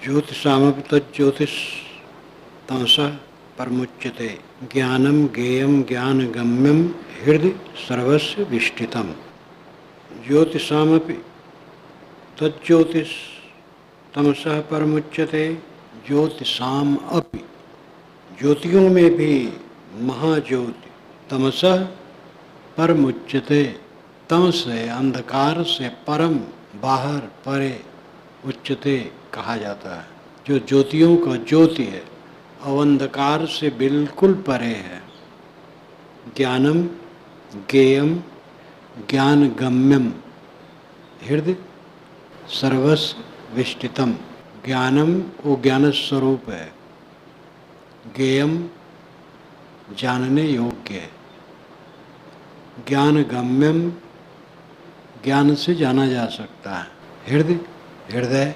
ज्योतिषामपि तज्ज्योतिष तमसः परमुच्यते ज्ञानम ज्ञेयम ज्ञानगम्यम हृदि सर्वस्य विष्टितम। ज्योतिषामपि तज्ज्योतिष तमसः परमुच्यते ज्योतिषाम अपि, ज्योतियों में भी महाज्योति तमसः परमुच्यते, तमस से अंधकार से परम बाहर परे उच्चते कहा जाता है। जो ज्योतियों का ज्योति है और अंधकार से बिल्कुल परे है। ज्ञानम ज्ञेयम ज्ञानगम्यम हृदय सर्वस्व विष्टितम। ज्ञानम वो ज्ञान स्वरूप है, ज्ञेयम जानने योग्य है, ज्ञानगम्यम ज्ञान से जाना जा सकता है। हृदय हृदय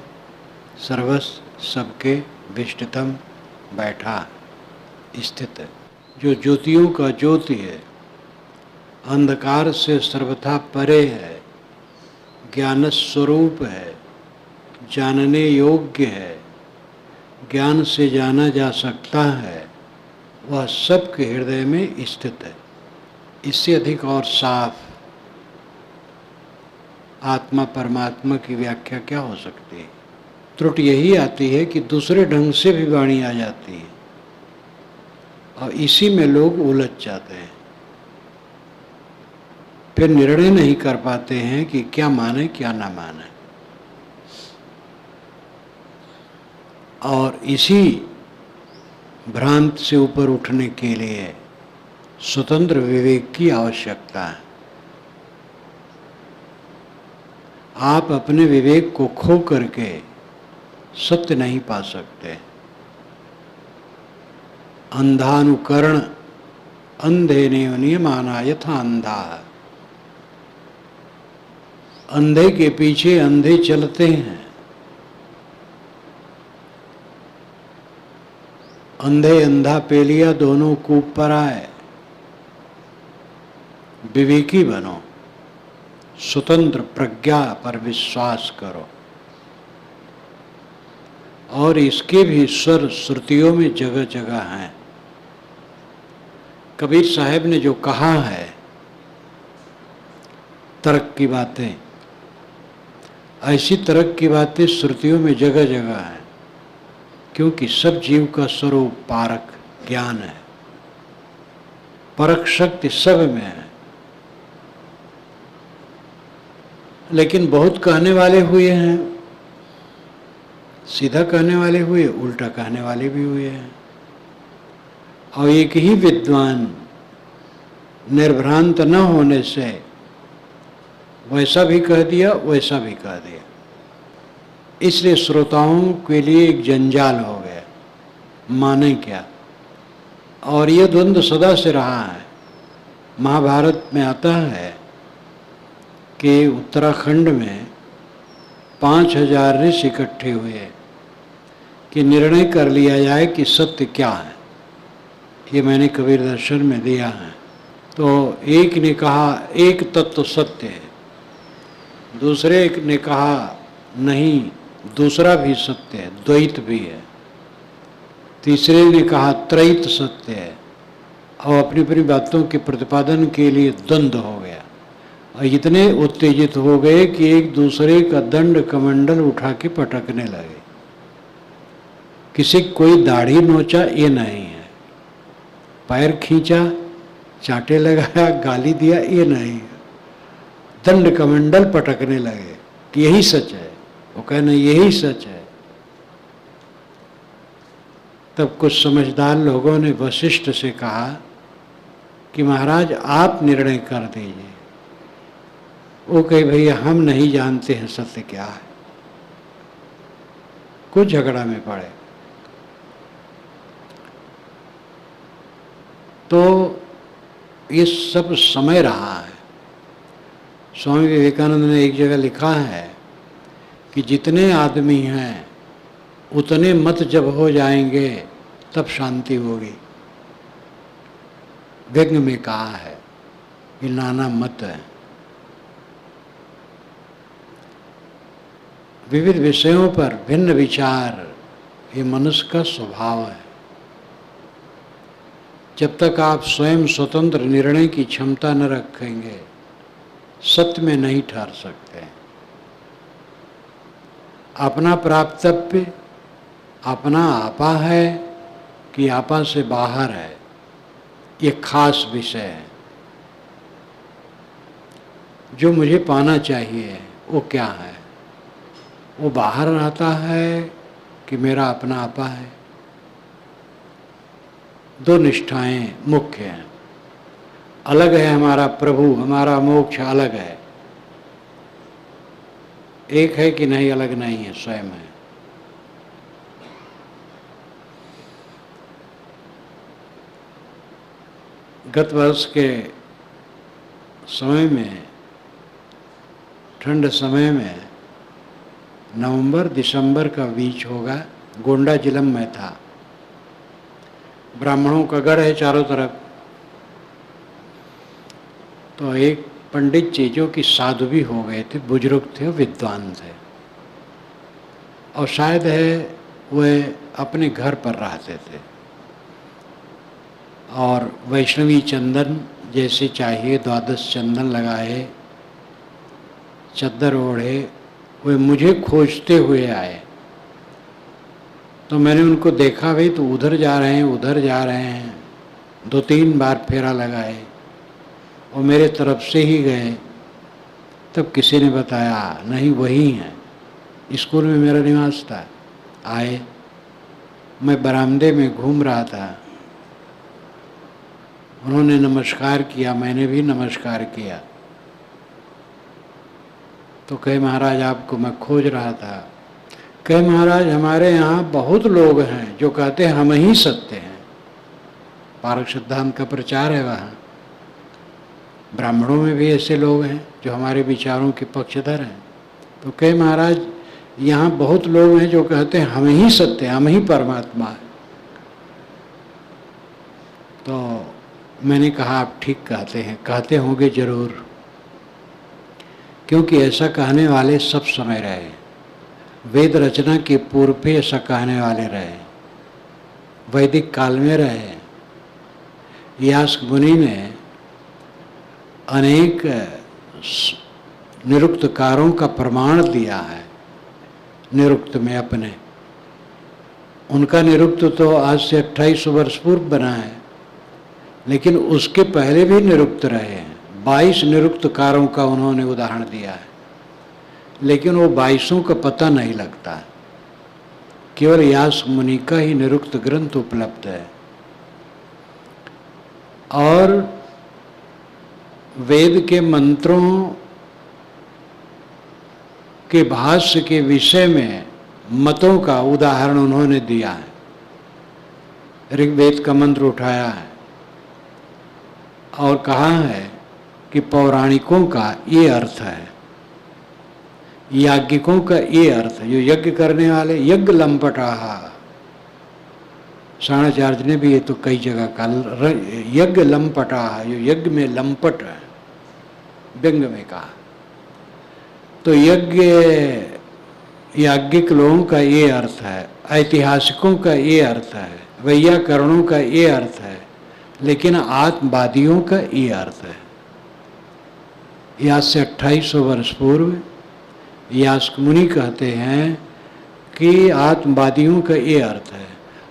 सर्वस्व सबके विष्टितम बैठा स्थित है। जो ज्योतियों का ज्योति है, अंधकार से सर्वथा परे है, ज्ञान स्वरूप है, जानने योग्य है, ज्ञान से जाना जा सकता है, वह सबके हृदय में स्थित है। इससे अधिक और साफ आत्मा परमात्मा की व्याख्या क्या हो सकती है। त्रुटि यही आती है कि दूसरे ढंग से भी वाणी आ जाती है और इसी में लोग उलझ जाते हैं, फिर निर्णय नहीं कर पाते हैं कि क्या माने क्या ना माने। और इसी भ्रांत से ऊपर उठने के लिए स्वतंत्र विवेक की आवश्यकता है। आप अपने विवेक को खो करके सत्य नहीं पा सकते। अंधानुकरण अंधे नियमाना यथा अंधा। अंधे के पीछे अंधे चलते हैं। अंधे अंधा पेलिया दोनों कूप पर आए। विवेकी बनो, स्वतंत्र प्रज्ञा पर विश्वास करो। और इसके भी स्वर श्रुतियों में जगह जगह हैं। कबीर साहब ने जो कहा है तर्क की बातें, ऐसी तर्क की बातें श्रुतियों में जगह जगह हैं, क्योंकि सब जीव का स्वरूप पारक ज्ञान है। परक शक्ति सब में है। लेकिन बहुत कहने वाले हुए हैं, सीधा कहने वाले हुए, उल्टा कहने वाले भी हुए हैं। और एक ही विद्वान निर्भ्रांत न होने से वैसा भी कह दिया वैसा भी कह दिया। इसलिए श्रोताओं के लिए एक जंजाल हो गया, माने क्या। और यह द्वंद्व सदा से रहा है। महाभारत में आता है कि उत्तराखंड में 5000 ऋषि इकट्ठे हुए कि निर्णय कर लिया जाए कि सत्य क्या है। ये मैंने कबीर दर्शन में दिया है। तो एक ने कहा एक तत्व सत्य है, दूसरे एक ने कहा नहीं दूसरा भी सत्य है, द्वैत भी है, तीसरे ने कहा त्रैत सत्य है। और अपनी अपनी बातों के प्रतिपादन के लिए द्वंद्व हो गया और इतने उत्तेजित हो गए कि एक दूसरे का दंड कमंडल उठा के पटकने लगे। किसी कोई दाढ़ी नोचा ये नहीं है, पैर खींचा, चांटे लगाया, गाली दिया ये नहीं है, दंड कमंडल पटकने लगे कि यही सच है। वो कहना यही सच है। तब कुछ समझदार लोगों ने वशिष्ठ से कहा कि महाराज आप निर्णय कर दीजिए। वो कहे भैया हम नहीं जानते हैं सत्य क्या है। कुछ झगड़ा में पड़े। तो ये सब समय रहा है। स्वामी विवेकानंद ने एक जगह लिखा है कि जितने आदमी हैं उतने मत जब हो जाएंगे तब शांति होगी। व्यंग में कहा है कि नाना मत है। विविध विषयों पर भिन्न विचार ये मनुष्य का स्वभाव है। जब तक आप स्वयं स्वतंत्र निर्णय की क्षमता न रखेंगे, सत्य में नहीं ठहर सकते। अपना प्राप्तव्य अपना आपा है कि आपा से बाहर है, ये खास विषय है। जो मुझे पाना चाहिए वो क्या है? वो बाहर रहता है कि मेरा अपना आपा है? दो निष्ठाएं मुख्य हैं। अलग है हमारा प्रभु, हमारा मोक्ष अलग है। एक है कि नहीं? अलग नहीं है, स्वयं है। गत वर्ष के समय में, ठंड समय में, नवंबर दिसंबर का बीच होगा, गोंडा जिलम में था। ब्राह्मणों का गढ़ है चारों तरफ। तो एक पंडित जी जो कि साधु भी हो गए थे, बुजुर्ग थे, विद्वान थे, और शायद है वे अपने घर पर रहते थे, और वैष्णवी चंदन जैसे चाहिए 12 चंदन लगाए, चद्दर ओढ़े, वे मुझे खोजते हुए आए। तो मैंने उनको देखा, भाई तो उधर जा रहे हैं, उधर जा रहे हैं। 2-3 बार फेरा लगाए और मेरे तरफ से ही गए। तब किसी ने बताया, नहीं वही हैं, स्कूल में मेरा निवास था। आए, मैं बरामदे में घूम रहा था, उन्होंने नमस्कार किया, मैंने भी नमस्कार किया। तो कहे महाराज आपको मैं खोज रहा था। कहे महाराज हमारे यहाँ बहुत लोग हैं जो कहते हैं हम ही सत्य हैं। पारक सिद्धांत का प्रचार है वहाँ। ब्राह्मणों में भी ऐसे लोग हैं जो हमारे विचारों के पक्षधर हैं। तो कहे महाराज यहाँ बहुत लोग हैं जो कहते हैं हम ही सत्य हैं, हम ही परमात्मा है। तो मैंने कहा आप ठीक कहते हैं, कहते होंगे जरूर, क्योंकि ऐसा कहने वाले सब समय रहे। वेद रचना के पूर्व भी ऐसा कहने वाले रहे, वैदिक काल में रहे। यास्क मुनि ने अनेक निरुक्तकारों का प्रमाण दिया है निरुक्त में अपने। उनका निरुक्त तो आज से 2800 वर्ष पूर्व बना है, लेकिन उसके पहले भी निरुक्त रहे हैं। 22 निरुक्तकारों का उन्होंने उदाहरण दिया है, लेकिन वो 22 का पता नहीं लगता। केवल यास्क मुनि का ही निरुक्त ग्रंथ उपलब्ध है। और वेद के मंत्रों के भाष्य के विषय में मतों का उदाहरण उन्होंने दिया है। ऋग्वेद का मंत्र उठाया है और कहा है कि पौराणिकों का ये अर्थ है, याज्ञिकों का ये अर्थ है, जो यज्ञ करने वाले, यज्ञ लंपटाहा। शाणाचार्य ने भी ये तो कई जगह कहा, यज्ञ लंपटाहा, जो यज्ञ में लंपट है, व्यंग में कहा। तो यज्ञ याज्ञिक लोगों का ये अर्थ है, ऐतिहासिकों का ये अर्थ है, वैयाकरणों का ये अर्थ है, लेकिन आत्मवादियों का ये अर्थ है। आज से 2800 वर्ष पूर्व यास्क मुनि कहते हैं कि आत्मवादियों का ये अर्थ है,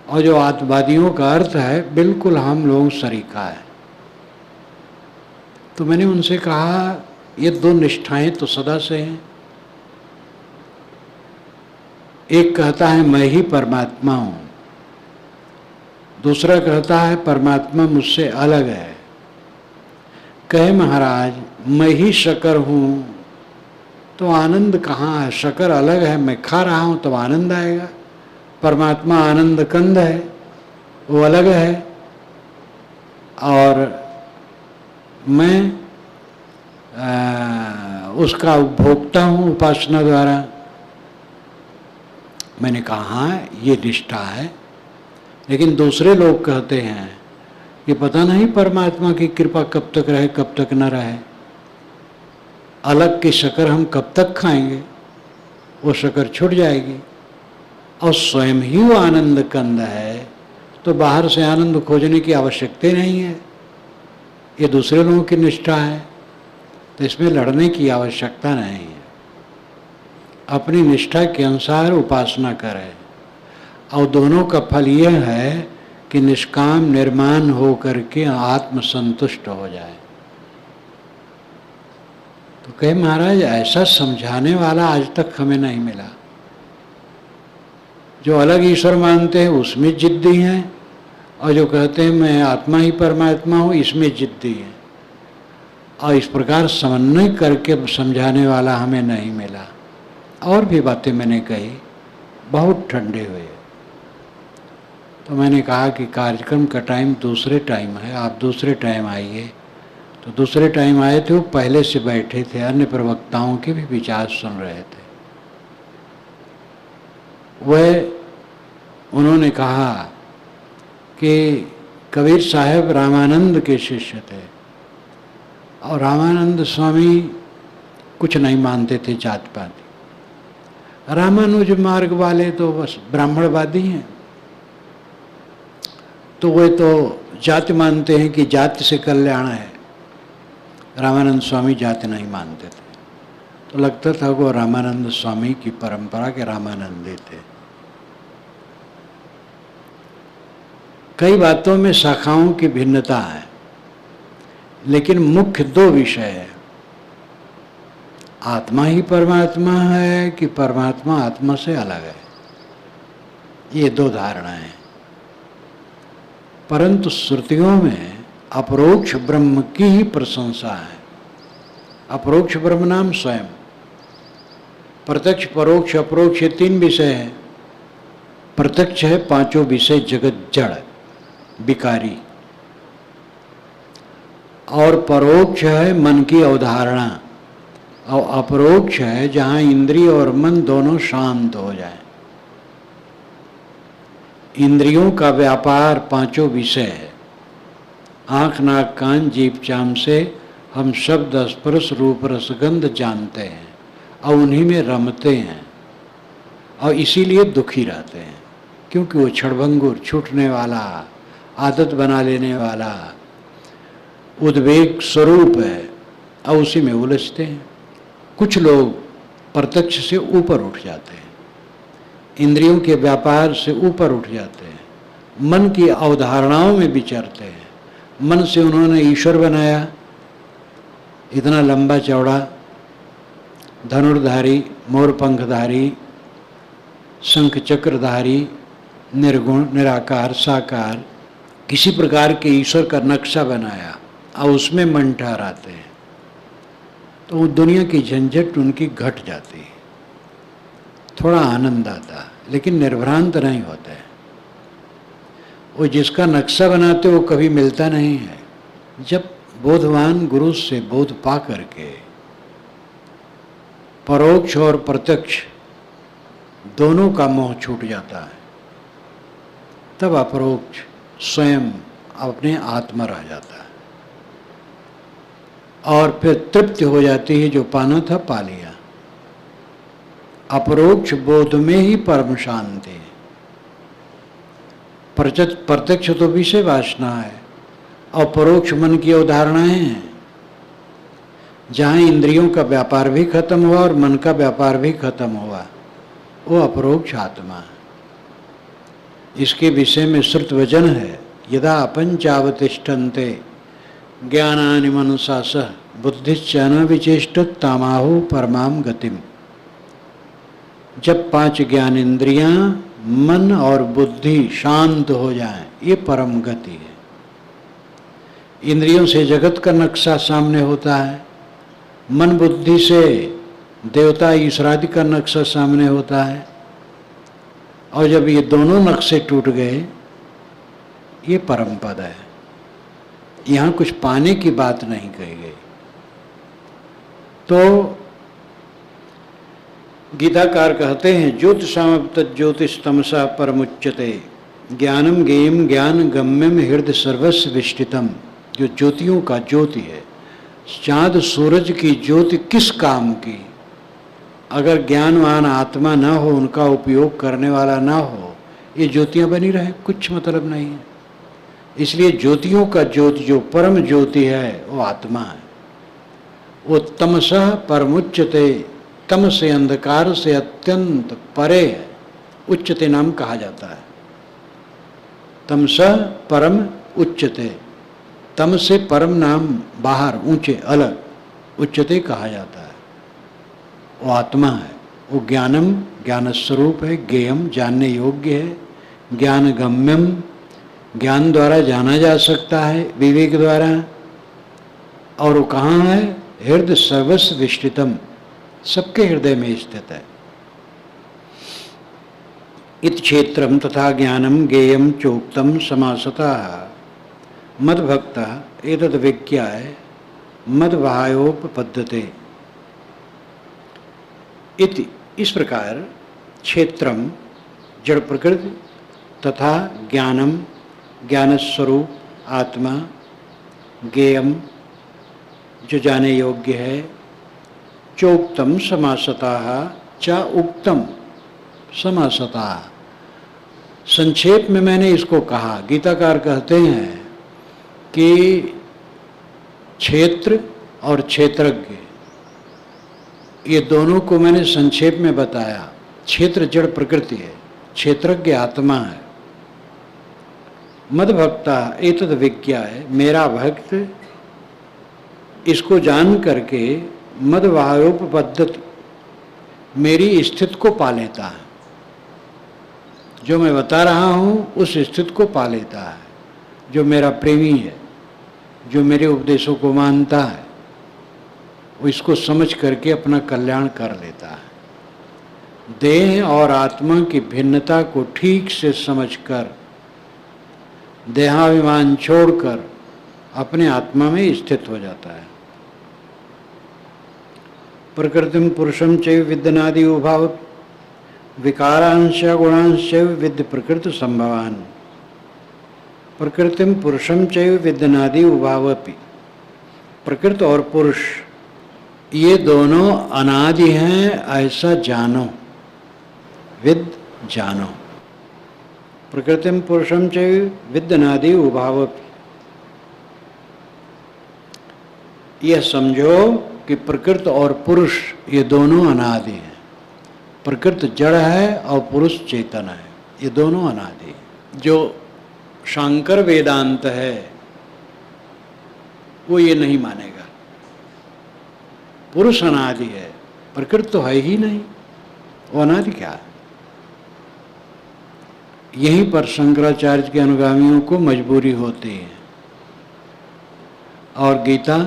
और जो आत्मवादियों का अर्थ है बिल्कुल हम लोग सरीका है। तो मैंने उनसे कहा ये दो निष्ठाएं तो सदा से हैं। एक कहता है मैं ही परमात्मा हूँ, दूसरा कहता है परमात्मा मुझसे अलग है। कहे महाराज मैं ही शकर हूँ तो आनंद कहाँ है? शकर अलग है, मैं खा रहा हूँ तो आनंद आएगा। परमात्मा आनंद कंद है, वो अलग है, और मैं उसका उपभोक्ता हूँ उपासना द्वारा। मैंने कहा हाँ ये निष्ठा है, लेकिन दूसरे लोग कहते हैं कि पता नहीं परमात्मा की कृपा कब तक रहे कब तक न रहे। अलग की शक्कर हम कब तक खाएंगे, वो शक्कर छूट जाएगी। और स्वयं ही वो आनंद कंद है, तो बाहर से आनंद खोजने की आवश्यकता नहीं है। ये दूसरे लोगों की निष्ठा है, तो इसमें लड़ने की आवश्यकता नहीं है। अपनी निष्ठा के अनुसार उपासना करें, और दोनों का फल यह है कि निष्काम निर्माण हो करके आत्मसंतुष्ट हो जाए। तो कहे महाराज ऐसा समझाने वाला आज तक हमें नहीं मिला। जो अलग ईश्वर मानते हैं उसमें जिद्दी हैं, और जो कहते हैं मैं आत्मा ही परमात्मा हूँ इसमें जिद्दी है। और इस प्रकार समन्वय करके समझाने वाला हमें नहीं मिला। और भी बातें मैंने कही, बहुत ठंडे हुए। तो मैंने कहा कि कार्यक्रम का टाइम दूसरे टाइम है, आप दूसरे टाइम आइए। तो दूसरे टाइम आए थे, वो पहले से बैठे थे, अन्य प्रवक्ताओं के भी विचार सुन रहे थे। वह उन्होंने कहा कि कबीर साहब रामानंद के शिष्य थे, और रामानंद स्वामी कुछ नहीं मानते थे जात पात। रामानुज मार्ग वाले तो बस ब्राह्मणवादी हैं, तो वे तो जाति मानते हैं कि जाति से कल्याण है। रामानंद स्वामी जाति नहीं मानते थे, तो लगता था वो रामानंद स्वामी की परंपरा के रामानंदी थे। कई बातों में शाखाओं की भिन्नता है, लेकिन मुख्य दो विषय है, आत्मा ही परमात्मा है कि परमात्मा आत्मा से अलग है। ये दो धारणाएं हैं। परंतु श्रुतियों में अपरोक्ष ब्रह्म की ही प्रशंसा है। अपरोक्ष ब्रह्म नाम स्वयं, प्रत्यक्ष परोक्ष अपरोक्ष ये तीन विषय है। प्रत्यक्ष है पांचों विषय जगत जड़ विकारी, और परोक्ष है मन की अवधारणा, और अपरोक्ष है जहाँ इंद्रिय और मन दोनों शांत हो जाए। इंद्रियों का व्यापार पांचों विषय है। आँख नाक कान जीभ चाम से हम शब्द स्पर्श रूप रसगंध जानते हैं और उन्हीं में रमते हैं, और इसीलिए दुखी रहते हैं, क्योंकि वो क्षणभंगुर छूटने वाला, आदत बना लेने वाला उद्वेग स्वरूप है, और उसी में उलझते हैं। कुछ लोग प्रत्यक्ष से ऊपर उठ जाते हैं, इंद्रियों के व्यापार से ऊपर उठ जाते हैं, मन की अवधारणाओं में विचरते हैं। मन से उन्होंने ईश्वर बनाया, इतना लंबा चौड़ा, धनुर्धारी, मोरपंखधारी, शंख चक्रधारी, निर्गुण निराकार साकार, किसी प्रकार के ईश्वर का नक्शा बनाया और उसमें मन ठहराते हैं, तो वो दुनिया की झंझट उनकी घट जाती है, थोड़ा आनंद आता है, लेकिन निर्भ्रांत नहीं होते हैं। वो जिसका नक्शा बनाते वो कभी मिलता नहीं है। जब बोधवान गुरु से बोध पा करके परोक्ष और प्रत्यक्ष दोनों का मोह छूट जाता है, तब अपरोक्ष स्वयं अपने आत्मा रह जाता है, और फिर तृप्ति हो जाती है, जो पाना था पा लिया। अपरोक्ष बोध में ही परम शांति है। प्रत्यक्ष तो विषय वासना है, और परोक्ष मन की अवधारणाएं हैं, जहाँ इंद्रियों का व्यापार भी खत्म हुआ और मन का व्यापार भी खत्म हुआ, वो अपरोक्ष आत्मा है। इसके विषय में श्रुत वचन है, यदा अपंचावतिष्ठन्ते ज्ञानानि मनसा सह बुद्धिश्च न विचेष्टत तामाहु परमाम गतिम। जब पांच ज्ञान इंद्रियां, मन और बुद्धि शांत हो जाएं, ये परम गति है। इंद्रियों से जगत का नक्शा सामने होता है, मन बुद्धि से देवता ईश्वरादि का नक्शा सामने होता है, और जब ये दोनों नक्शे टूट गए, ये परम पद है। यहाँ कुछ पाने की बात नहीं कही गई। तो गीताकार कहते हैं, ज्योतिषाम तज्ज्योतिष तमसा परमुच्यते ज्ञानम गेयम ज्ञान गम्यम हृदय सर्वस्व विष्टितम। जो ज्योतियों का ज्योति है, चाँद सूरज की ज्योति किस काम की? अगर ज्ञानवान आत्मा न हो, उनका उपयोग करने वाला न हो, ये ज्योतियाँ बनी रहे, कुछ मतलब नहीं है। इसलिए ज्योतियों का ज्योति जो परम ज्योति है वो आत्मा है। वो तमसः परमुच्यते, तम से अंधकार से अत्यंत परे है, उच्चते नाम कहा जाता है। तमसः परम उच्चते, तम से परम नाम बाहर, ऊंचे, अलग, उच्चते कहा जाता है। वो आत्मा है। वो ज्ञानम, ज्ञान स्वरूप है, ज्ञेयम, जानने योग्य है, ज्ञान गम्यम, ज्ञान द्वारा जाना जा सकता है, विवेक द्वारा। और वो कहाँ है? हृदय सर्वस्व विष्टितम, सबके हृदय में स्थित है। इत क्षेत्रम तथा ज्ञानम ज्ञेयम चोक्तम समासतः मद्भक्तः एतद् विज्ञाय मद्भायोपपद्यते। इति, इस प्रकार क्षेत्रम जड़ प्रकृति तथा ज्ञानम ज्ञान स्वरूप आत्मा, ज्ञेयम जो जाने योग्य है, चोक्तम समासतः च उक्तम समासतः, संक्षेप में मैंने इसको कहा। गीताकार कहते हैं कि क्षेत्र और क्षेत्रज्ञ, ये दोनों को मैंने संक्षेप में बताया। क्षेत्र जड़ प्रकृति है, क्षेत्रज्ञ आत्मा है। मद्भक्ता एतद् विज्ञाय, मेरा भक्त इसको जान करके मद्भायोपपद्यते, मेरी स्थिति को पा लेता है। जो मैं बता रहा हूँ उस स्थिति को पा लेता है। जो मेरा प्रेमी है, जो मेरे उपदेशों को मानता है, वो इसको समझ करके अपना कल्याण कर लेता है। देह और आत्मा की भिन्नता को ठीक से समझकर, देहाभिमान छोड़कर अपने आत्मा में स्थित हो जाता है। प्रकृतिम पुरुषम चैव विद्यनादि उभाव विकारांश गुणांश विद्य प्रकृति संभवान। प्रकृतिम पुरुषम चैव विद्यनादि उभावपि, प्रकृति और पुरुष ये दोनों अनादि हैं, ऐसा जानो, विद जानो। प्रकृतिम पुरुषम चैव विद्यनादि उभावपि, यह समझो कि प्रकृति और पुरुष ये दोनों अनादि हैं। प्रकृति जड़ है और पुरुष चेतन है, ये दोनों अनादि हैं। जो शांकर वेदांत है वो ये नहीं मानेगा। पुरुष अनादि है, प्रकृति तो है ही नहीं, वो अनादि क्या है? यहीं पर शंकराचार्य के अनुगामियों को मजबूरी होती है और गीता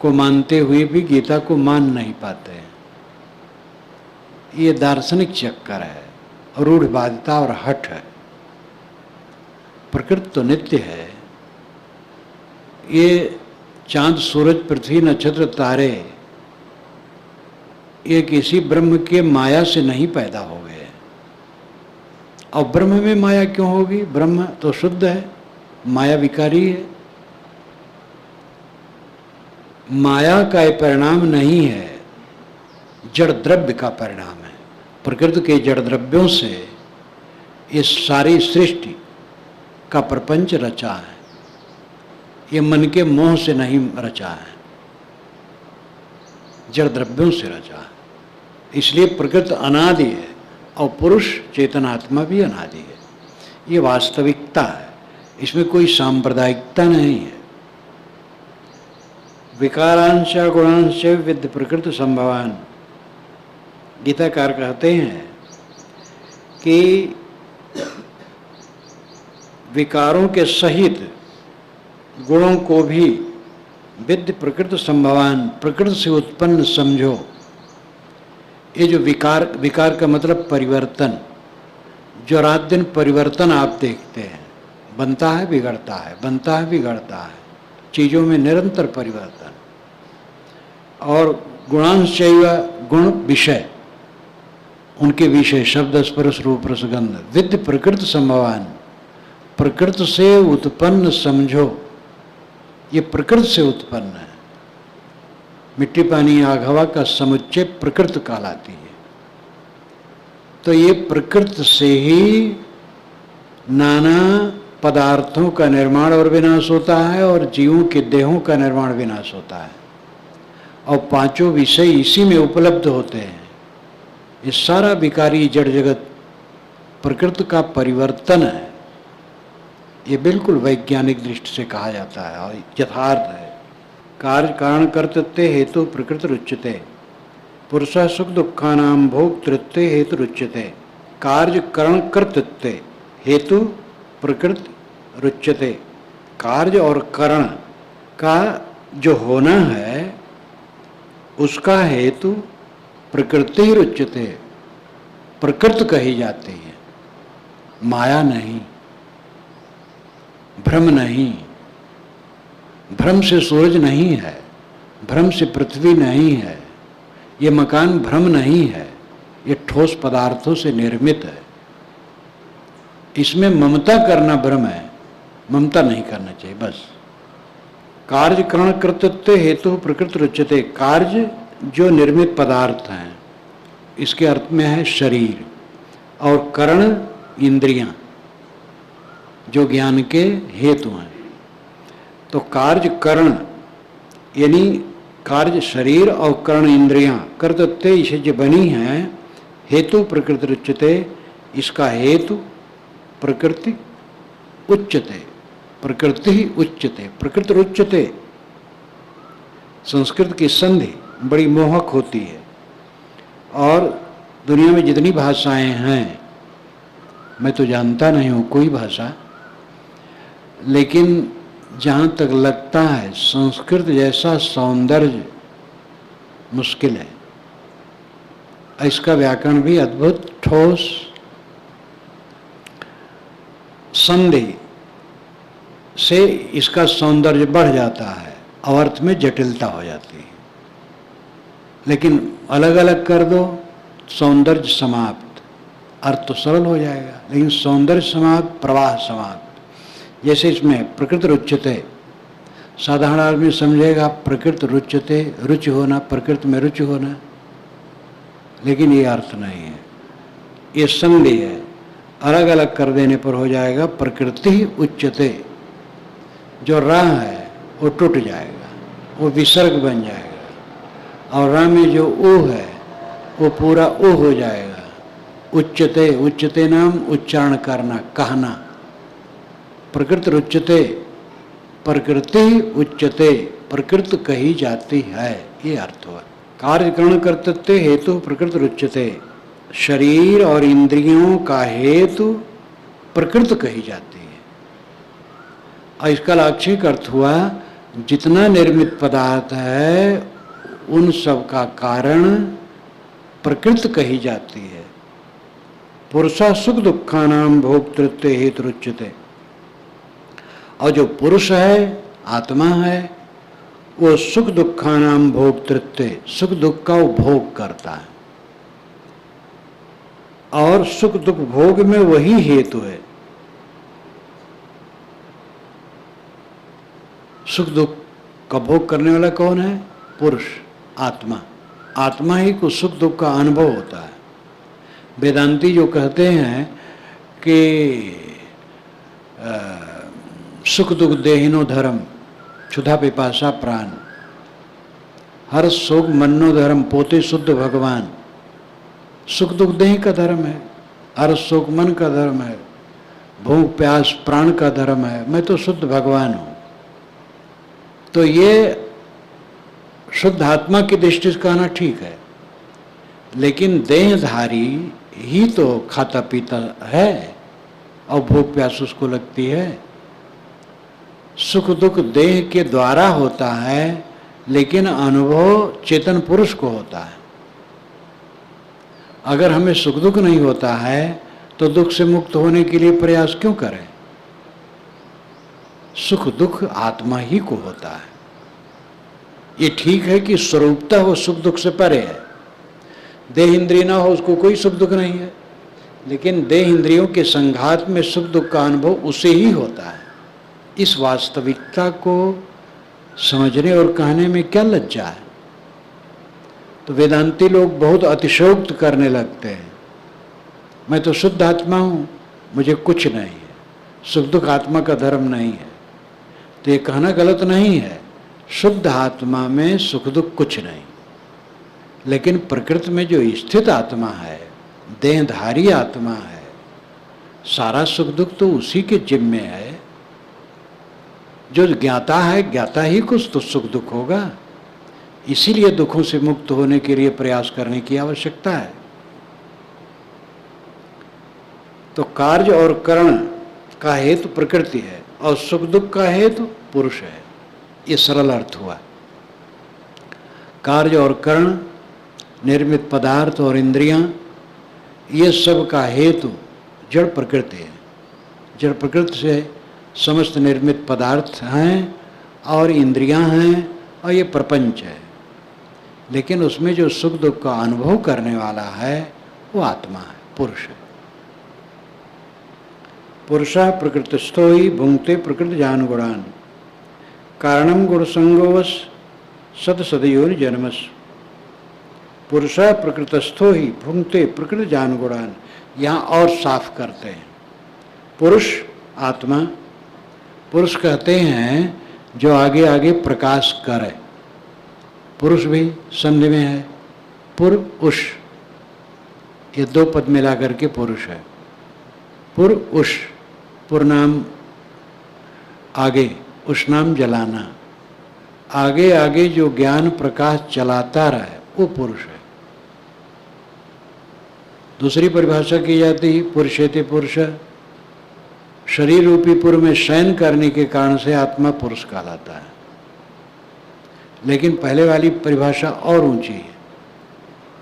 को मानते हुए भी गीता को मान नहीं पाते हैं। ये दार्शनिक चक्कर है, रूढ़वादिता और हठ है। प्रकृति तो नित्य है। ये चांद, सूरज, पृथ्वी, नक्षत्र, तारे ये किसी ब्रह्म के माया से नहीं पैदा हो गए। और ब्रह्म में माया क्यों होगी? ब्रह्म तो शुद्ध है, माया विकारी है। माया का ये परिणाम नहीं है, जड़ द्रव्य का परिणाम है। प्रकृति के जड़ द्रव्यों से ये सारी सृष्टि का प्रपंच रचा है। ये मन के मोह से नहीं रचा है, जड़ द्रव्यों से रचा है। इसलिए प्रकृति अनादि है और पुरुष चेतनात्मा भी अनादि है। ये वास्तविकता है, इसमें कोई सांप्रदायिकता नहीं है। विकारांश गुणांश विद्य प्रकृति संभवान। गीताकार कहते हैं कि विकारों के सहित गुणों को भी विद्य प्रकृति संभवान, प्रकृति से उत्पन्न समझो। ये जो विकार का मतलब परिवर्तन, जो रात दिन परिवर्तन आप देखते हैं, बनता है बिगड़ता है, बनता है बिगड़ता है, चीज़ों में निरंतर परिवर्तन। और गुणांश गुण विषय, उनके विषय शब्द स्पर्श रूप रसगंध, विद्य प्रकृति संभवान, प्रकृति से उत्पन्न समझो। ये प्रकृति से उत्पन्न है। मिट्टी पानी आग हवा का समुच्चय प्रकृति कहलाती है। तो ये प्रकृति से ही नाना पदार्थों का निर्माण और विनाश होता है और जीवों के देहों का निर्माण विनाश होता है, और पांचों विषय इसी में उपलब्ध होते हैं। ये सारा विकारी जड़ जगत प्रकृति का परिवर्तन है। ये बिल्कुल वैज्ञानिक दृष्टि से कहा जाता है और यथार्थ है। कार्य कारण कर्तृत्व हेतु प्रकृति रुच्यते, पुरुष सुख दुखानाम भोक्तृत्व हेतु रुच्यते। कार्य करण कर्तृत्व हेतु प्रकृति रुच्यते। कार्य और करण का जो होना है उसका हेतु प्रकृति ही रुच्यते, प्रकृति कही जाती है, माया नहीं, भ्रम नहीं। भ्रम से सूरज नहीं है, भ्रम से पृथ्वी नहीं है, ये मकान भ्रम नहीं है, ये ठोस पदार्थों से निर्मित है। इसमें ममता करना भ्रम है, ममता नहीं करना चाहिए बस। कार्य करण कर्तृत्व हेतु प्रकृति रुच्यते। कार्य जो निर्मित पदार्थ हैं, इसके अर्थ में है शरीर, और करण इंद्रियां जो ज्ञान के हेतु हैं। तो कार्य करण यानी कार्य शरीर और कर्ण इंद्रियां कर्तृत्व इसे जो बनी हैं, हेतु प्रकृति रुच्यते, इसका हेतु प्रकृति उच्यते, प्रकृति ही उच्यते, प्रकृति रुच्यते। संस्कृत की संधि बड़ी मोहक होती है, और दुनिया में जितनी भाषाएं हैं, मैं तो जानता नहीं हूँ कोई भाषा, लेकिन जहाँ तक लगता है संस्कृत जैसा सौंदर्य मुश्किल है। इसका व्याकरण भी अद्भुत ठोस, संधि से इसका सौंदर्य बढ़ जाता है और अर्थ में जटिलता हो जाती है। लेकिन अलग अलग कर दो, सौंदर्य समाप्त, अर्थ तो सरल हो जाएगा, लेकिन सौंदर्य समाप्त, प्रवाह समाप्त। जैसे इसमें प्रकृति रुच्यते, साधारण आदमी समझेगा प्रकृति रुच्यते, रुचि होना, प्रकृति में रुचि होना, लेकिन ये अर्थ नहीं है, ये संधि है। अलग अलग कर देने पर हो जाएगा प्रकृति ही उच्यते। जो राह है वो टूट जाएगा, वो विसर्ग बन जाएगा, और राह में जो ऊ है वो पूरा ऊ हो जाएगा। उच्यते, उच्यते नाम उच्चारण करना, कहना। प्रकृति रुच्यते, प्रकृति उच्यते, प्रकृति कही जाती है, ये अर्थ हुआ। कार्यकरण कर्तृत्व हेतु प्रकृति रुच्यते, शरीर और इंद्रियों का हेतु प्रकृति कही जाती है। और इसका लाक्षणिक अर्थ हुआ जितना निर्मित पदार्थ है उन सब का कारण प्रकृति कही जाती है। पुरुषा सुख दुखानाम भोक्तृत्व हेतु रुच्यते। और जो पुरुष है, आत्मा है, वो सुख दुखानाम भोक्तृत्व, सुख दुख का वो भोग करता है, और सुख दुख भोग में वही हेतु है। सुख दुख का भोग करने वाला कौन है? पुरुष, आत्मा। आत्मा ही को सुख दुख का अनुभव होता है। वेदांती जो कहते हैं कि सुख दुख देहिनो धर्म, क्षुधा पिपासा प्राण, हर सुख मनो धर्म, पोते शुद्ध भगवान। सुख दुख देह का धर्म है, हर सुख मन का धर्म है, भूख प्यास प्राण का धर्म है, मैं तो शुद्ध भगवान हूं। तो ये शुद्ध आत्मा की दृष्टि से कहना ठीक है, लेकिन देहधारी ही तो खाता पीता है और भूख प्यास उसको लगती है। सुख दुख देह के द्वारा होता है, लेकिन अनुभव चेतन पुरुष को होता है। अगर हमें सुख दुख नहीं होता है तो दुख से मुक्त होने के लिए प्रयास क्यों करें? सुख दुख आत्मा ही को होता है। ये ठीक है कि स्वरूपता हो सुख दुख से परे है, देह इंद्रिय ना हो उसको कोई सुख दुख नहीं है, लेकिन देह इंद्रियों के संघात में सुख दुख का अनुभव उसे ही होता है। इस वास्तविकता को समझने और कहने में क्या लज्जा है? तो वेदांती लोग बहुत अतिशयोक्त करने लगते हैं, मैं तो शुद्ध आत्मा हूँ, मुझे कुछ नहीं है, सुख दुख आत्मा का धर्म नहीं है। तो ये कहना गलत नहीं है, शुद्ध आत्मा में सुख दुख कुछ नहीं, लेकिन प्रकृति में जो स्थित आत्मा है, देहधारी आत्मा है, सारा सुख दुख तो उसी के जिम्मे है। जो ज्ञाता है, ज्ञाता ही कुछ तो सुख दुख होगा। इसीलिए दुखों से मुक्त होने के लिए प्रयास करने की आवश्यकता है। तो कार्य और करण का हेतु प्रकृति है और सुख दुख का हेतु पुरुष है। ये सरल अर्थ हुआ। कार्य और करण, निर्मित पदार्थ और इंद्रियां, ये सब का हेतु जड़ प्रकृति है। जड़ प्रकृति से समस्त निर्मित पदार्थ हैं और इंद्रियां हैं और ये प्रपंच है। लेकिन उसमें जो सुख दुख का अनुभव करने वाला है वो आत्मा है, पुरुष है। पुरुषः प्रकृतिस्थो ही भुंक्ते प्रकृति जान गुणान कारणम गुण संगोवश सद सदयोनि जन्मस। पुरुषः प्रकृतिस्थो ही भुंक्ते प्रकृति जान गुणान, यहाँ और साफ करते हैं। पुरुष आत्मा, पुरुष कहते हैं जो आगे आगे प्रकाश करे। पुरुष भी संधि में है, पुर-उष, ये दो पद मिला करके पुरुष है। पुर-उष, पुर नाम आगे, उष नाम जलाना, आगे आगे जो ज्ञान प्रकाश चलाता रहे वो पुरुष है। दूसरी परिभाषा की जाती है पुरुषेति पुरुष, शरीर रूपी पुर में शयन करने के कारण से आत्मा पुरुष कहलाता है। लेकिन पहले वाली परिभाषा और ऊंची है,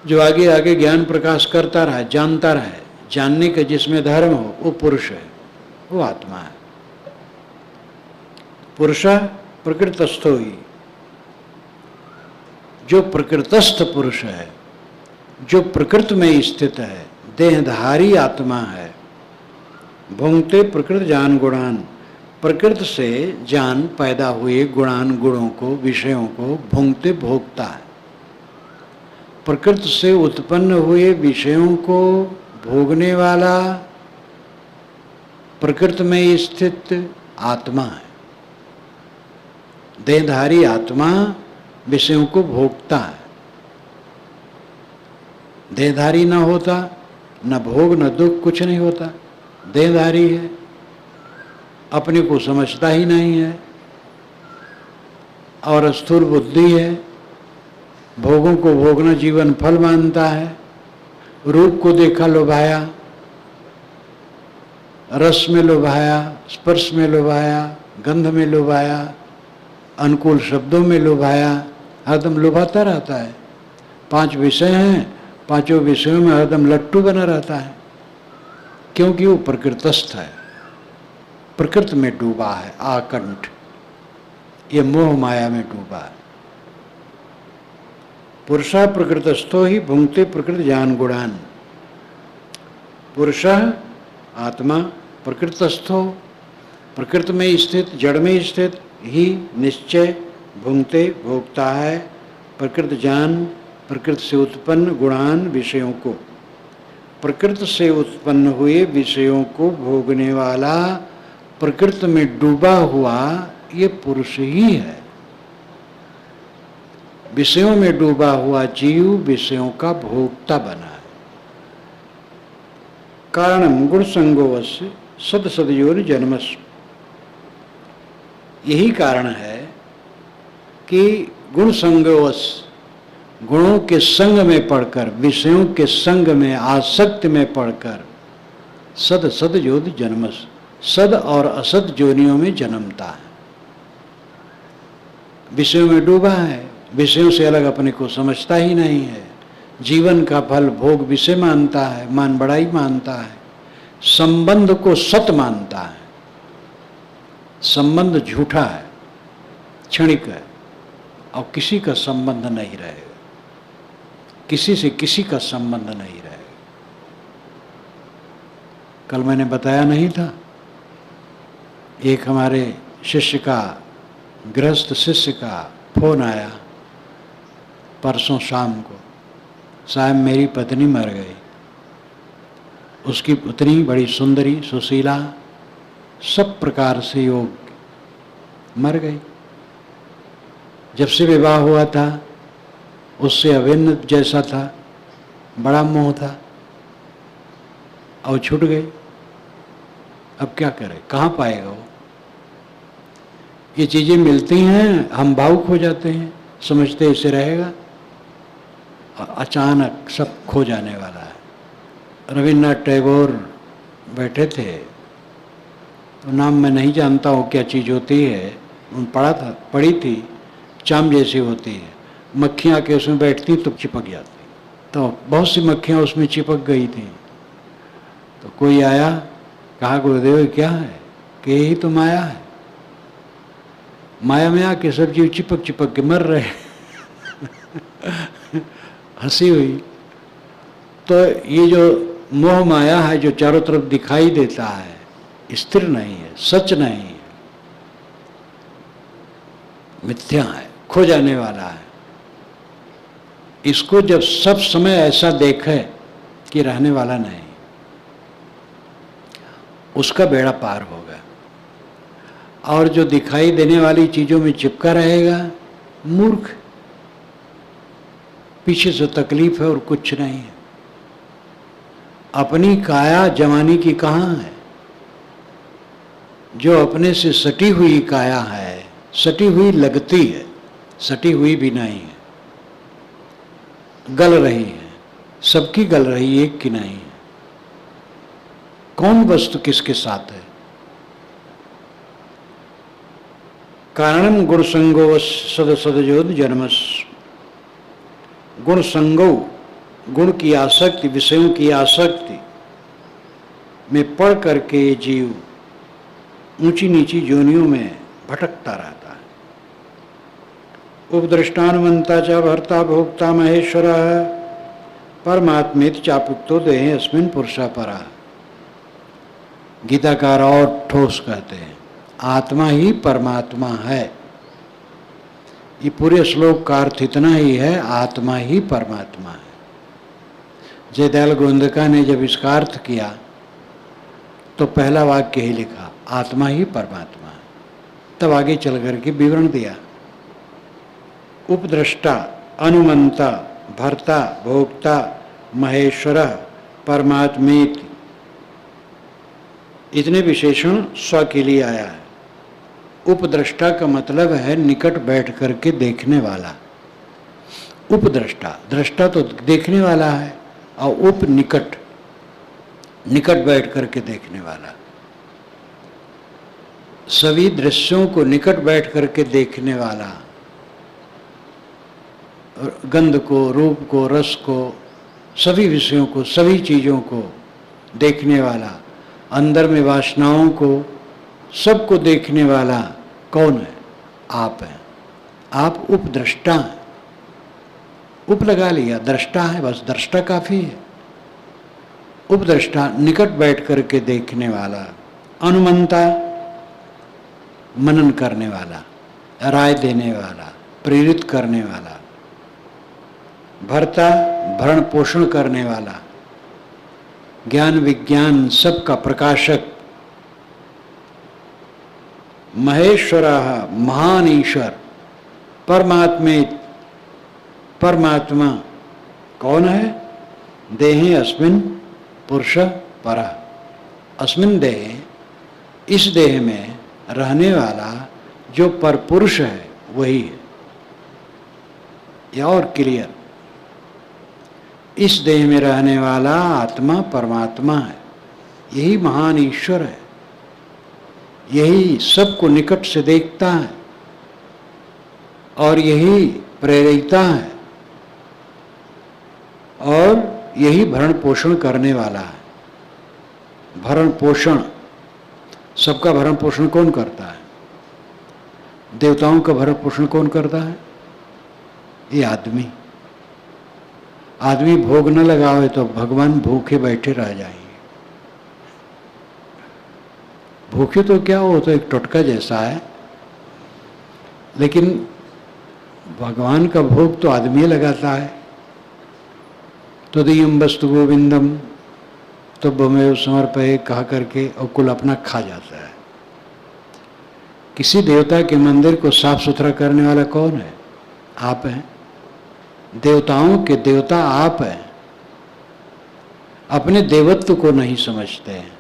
जो आगे आगे ज्ञान प्रकाश करता रहे, जानता रहे, जानने के जिसमें धर्म हो वो पुरुष है, वो आत्मा है। पुरुषः प्रकृतस्थो ही, जो प्रकृतस्थ पुरुष है, जो प्रकृति में स्थित है, देहधारी आत्मा है। भुंक्ते प्रकृति जान गुणान, प्रकृति से जान पैदा हुए गुणान, गुणों को, विषयों को भुंक्ते भोगता है। प्रकृति से उत्पन्न हुए विषयों को भोगने वाला प्रकृति में स्थित आत्मा है। देहधारी आत्मा विषयों को भोगता है। देहधारी न होता न भोग न दुख, कुछ नहीं होता। देहधारी है, अपने को समझता ही नहीं है और स्थूल बुद्धि है, भोगों को भोगना जीवन फल मानता है। रूप को देखा लुभाया, रस में लुभाया, स्पर्श में लुभाया, गंध में लुभाया, अनुकूल शब्दों में लुभाया, हरदम लुभाता रहता है। 5 विषय हैं, पांचों विषयों में हरदम लट्टू बना रहता है, क्योंकि वो प्रकृतस्थ है, प्रकृति में डूबा है, आकंठ, ये मोह माया में डूबा है। पुरुषः प्रकृतस्थो ही भुंक्ते प्रकृति जान गुणान। पुरुषः आत्मा प्रकृतस्थो, प्रकृति में स्थित, जड़ में स्थित ही निश्चय भुंक्ते भोगता है प्रकृति जान, प्रकृति से उत्पन्न गुणान, विषयों को। प्रकृति से उत्पन्न हुए विषयों को भोगने वाला, प्रकृति में डूबा हुआ ये पुरुष ही है। विषयों में डूबा हुआ जीव विषयों का भोक्ता बना है। कारणम गुण संगोवस्य सद सदयोनि जन्मस्। यही कारण है कि गुण संगोवश, गुणों के संग में पढ़कर, विषयों के संग में, आसक्ति में पढ़कर सद सद योनि जन्मस्, सद और असद जोनियों में जन्मता है। विषयों में डूबा है, विषयों से अलग अपने को समझता ही नहीं है, जीवन का फल भोग विषय मानता है, मान बड़ाई मानता है, संबंध को सत मानता है। संबंध झूठा है, क्षणिक है और किसी का संबंध नहीं रहेगा, किसी से किसी का संबंध नहीं रहेगा। कल मैंने बताया नहीं था, एक हमारे शिष्य का, गृहस्थ शिष्य का फोन आया परसों शाम को। साहब मेरी पत्नी मर गई, उसकी पुत्री बड़ी सुंदरी सुशीला, सब प्रकार से योग मर गई। जब से विवाह हुआ था उससे अभिन्न जैसा था, बड़ा मोह था, और छूट गई। अब क्या करे, कहाँ पाएगा वो? ये चीज़ें मिलती हैं, हम भावुक हो जाते हैं, समझते इसे रहेगा, अचानक सब खो जाने वाला है। रविन्द्रनाथ टैगोर बैठे थे, तो नाम मैं नहीं जानता हूँ क्या चीज़ होती है, पड़ी थी, चाम जैसी होती है, मक्खियाँ आके उसमें बैठती तो चिपक जाती, तो बहुत सी मक्खियाँ उसमें चिपक गई थी। तो कोई आया, कहा गुरुदेव क्या है? कि यही तो माया है, माया में आके सब जीव चिपक चिपक के मर रहे। हंसी हुई। तो ये जो मोह माया है, जो चारों तरफ दिखाई देता है, स्थिर नहीं है, सच नहीं है, मिथ्या है, खो जाने वाला है। इसको जब सब समय ऐसा देखे कि रहने वाला नहीं, उसका बेड़ा पार होगा। और जो दिखाई देने वाली चीजों में चिपका रहेगा, मूर्ख, पीछे से तकलीफ है और कुछ नहीं है। अपनी काया जवानी की कहाँ है? जो अपने से सटी हुई काया है, सटी हुई लगती है, सटी हुई भी नहीं है, गल रही है, सबकी गल रही, एक की नहीं है। कौन वस्तु किसके साथ है? कारणम गुण संगो सद सदजोद जन्मस। गुण संगो, गुण की आसक्ति, विषयों की आसक्ति में पढ़ करके जीव ऊंची नीची योनियों में भटकता रहता है। उपदृष्टानुमंता च भर्ता भोक्ता महेश्वर परमात्मेति चापुक्तो देहे अस्मिन् पुरुषः परः। गीताकार और ठोस कहते हैं, आत्मा ही परमात्मा है। ये पूरे श्लोक का अर्थ इतना ही है, आत्मा ही परमात्मा है। जयदयाल गोविंदका ने जब इसका अर्थ किया तो पहला वाक्य ही लिखा, आत्मा ही परमात्मा है। तब आगे चल करके विवरण दिया, उपद्रष्टा, अनुमंता, भर्ता, भोक्ता, महेश्वर, परमात्मेति, इतने विशेषण स्व के लिए आया है। उपद्रष्टा का मतलब है निकट बैठ करके देखने वाला। उपद्रष्टा, दृष्टा तो देखने वाला है, और उप निकट, निकट बैठ करके देखने वाला। सभी दृश्यों को निकट बैठ करके देखने वाला, गंध को, रूप को, रस को, सभी विषयों को, सभी चीज़ों को देखने वाला, अंदर में वासनाओं को, सबको देखने वाला कौन है? आप हैं। आप उपद्रष्टा हैं। उप लगा लिया, दृष्टा है, बस दृष्टा काफी है। उपद्रष्टा, निकट बैठ करके देखने वाला। अनुमंता, मनन करने वाला, राय देने वाला, प्रेरित करने वाला। भर्ता, भरण पोषण करने वाला, ज्ञान विज्ञान सबका प्रकाशक। महेश्वर, महान ईश्वर। परमात्मे, परमात्मा कौन है? देहे अस्मिन् पुरुष परः। अस्मिन् देहे, इस देह में रहने वाला जो परपुरुष है वही है। या और क्लियर, इस देह में रहने वाला आत्मा परमात्मा है, यही महान ईश्वर है, यही सबको निकट से देखता है और यही प्रेरिता है और यही भरण पोषण करने वाला है। भरण पोषण, सबका भरण पोषण कौन करता है? देवताओं का भरण पोषण कौन करता है? ये आदमी। आदमी भोग न लगावे तो भगवान भूखे बैठे रह जाएंगे। भूखे तो क्या हो, तो एक टोटका जैसा है, लेकिन भगवान का भोग तो आदमी लगाता है। तदीयम वस्तु गोविंदम तो बमेव समर्पये कहा करके और कुल अपना खा जाता है। किसी देवता के मंदिर को साफ सुथरा करने वाला कौन है? आप हैं। देवताओं के देवता आप हैं। अपने देवत्व को नहीं समझते हैं,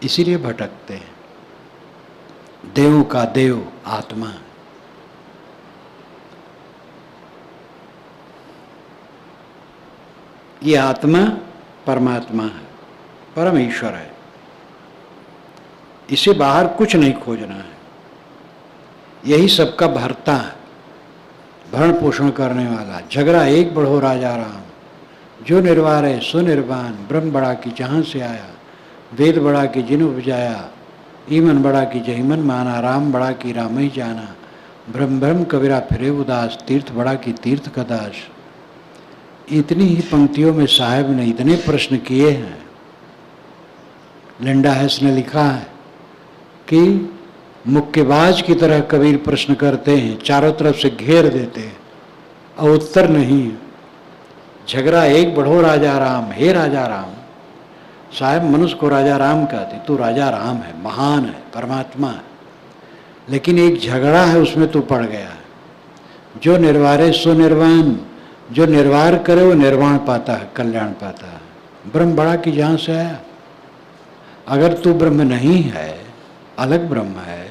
इसीलिए भटकते हैं। देवों का देव आत्मा है। ये आत्मा परमात्मा है, परम ईश्वर है। इसे बाहर कुछ नहीं खोजना है। यही सबका भरता है, भरण पोषण करने वाला। झगड़ा एक बढ़ो राजा राम, जो निर्वार है सो निर्वाण। ब्रह्म बड़ा की जहाँ से आया, वेद बड़ा की जिन उपजाया। ईमन बड़ा की जहीमन माना, राम बड़ा की राम ही जाना। ब्रह्म ब्रह्म कबीरा फिरे उदास, तीर्थ बड़ा की तीर्थ का दास। इतनी ही पंक्तियों में साहब ने इतने प्रश्न किए हैं। लिंडा हैस ने लिखा है कि मुक्केबाज की तरह कबीर प्रश्न करते हैं, चारों तरफ से घेर देते हैं और उत्तर नहीं। झगड़ा एक बढ़ो राजा राम, हे राजा राम। साहब मनुष्य को राजा राम कहते, तू राजा राम है, महान है, परमात्मा है, लेकिन एक झगड़ा है उसमें तू पड़ गया है। जो निर्वारे सो निर्वाण, जो निर्वार करे वो निर्वाण पाता है, कल्याण पाता है। ब्रह्म बड़ा की जहाँ से आया। अगर तू ब्रह्म नहीं है, अलग ब्रह्म है,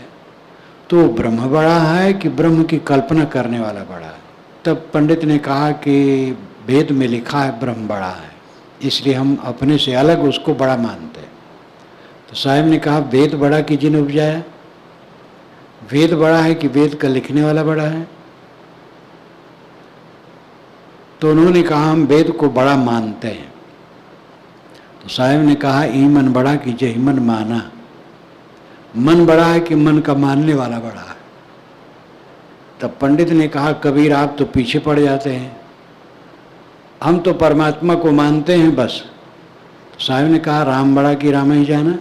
तो ब्रह्म बड़ा है कि ब्रह्म की कल्पना करने वाला बड़ा है? तब पंडित ने कहा कि वेद में लिखा है ब्रह्म बड़ा है, इसलिए हम अपने से अलग उसको बड़ा मानते हैं। तो साहब ने कहा वेद बड़ा कि जिन उपजाया। वेद बड़ा है कि वेद का लिखने वाला बड़ा है? तो उन्होंने कहा हम वेद को बड़ा मानते हैं। तो साहब ने कहा ईमन बड़ा कि जही मन माना। मन बड़ा है कि मन का मानने वाला बड़ा है? तब पंडित ने कहा कबीर आप तो पीछे पड़ जाते हैं, हम तो परमात्मा को मानते हैं बस। तो साहब ने कहा राम बड़ा कि राम ही जाना।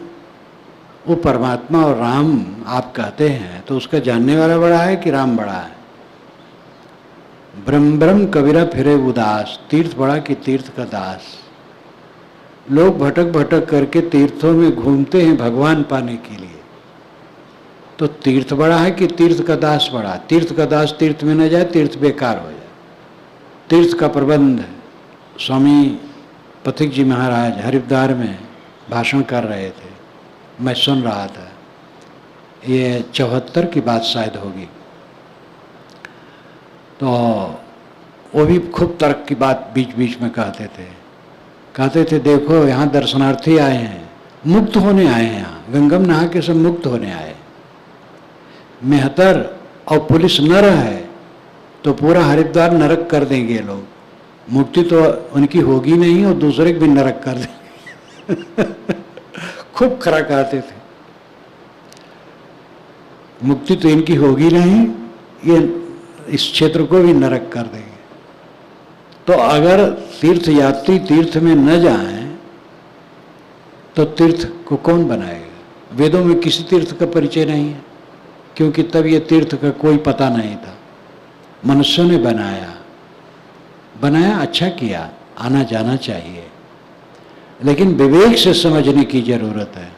वो परमात्मा और राम आप कहते हैं तो उसका जानने वाला बड़ा है कि राम बड़ा है? ब्रह्म ब्रह्म कबीरा फिरे उदास, तीर्थ बड़ा कि तीर्थ का दास। लोग भटक भटक करके तीर्थों में घूमते हैं भगवान पाने के लिए, तो तीर्थ बड़ा है कि तीर्थ का दास बड़ा? तीर्थ का दास तीर्थ में न जाए, तीर्थ बेकार हो जाए। तीर्थ का प्रबंध स्वामी पथिक जी महाराज हरिद्वार में भाषण कर रहे थे, मैं सुन रहा था। ये 74 की बात शायद होगी। तो वो भी खूब तर्क की बात बीच बीच में कहते थे देखो यहाँ दर्शनार्थी आए हैं, मुक्त होने आए हैं, यहाँ गंगम नहा के सब मुक्त होने आए। मेहतर और पुलिस नर है तो पूरा हरिद्वार नरक कर देंगे लोग। मुक्ति तो उनकी होगी नहीं और दूसरे भी नरक कर देंगे। खूब खरा कहते थे, मुक्ति तो इनकी होगी नहीं, ये इस क्षेत्र को भी नरक कर देंगे। तो अगर तीर्थ यात्री तीर्थ में न जाएं तो तीर्थ को कौन बनाएगा? वेदों में किसी तीर्थ का परिचय नहीं है, क्योंकि तब ये तीर्थ का कोई पता नहीं था। मनुष्यों ने बनाया, अच्छा किया, आना जाना चाहिए, लेकिन विवेक से समझने की जरूरत है।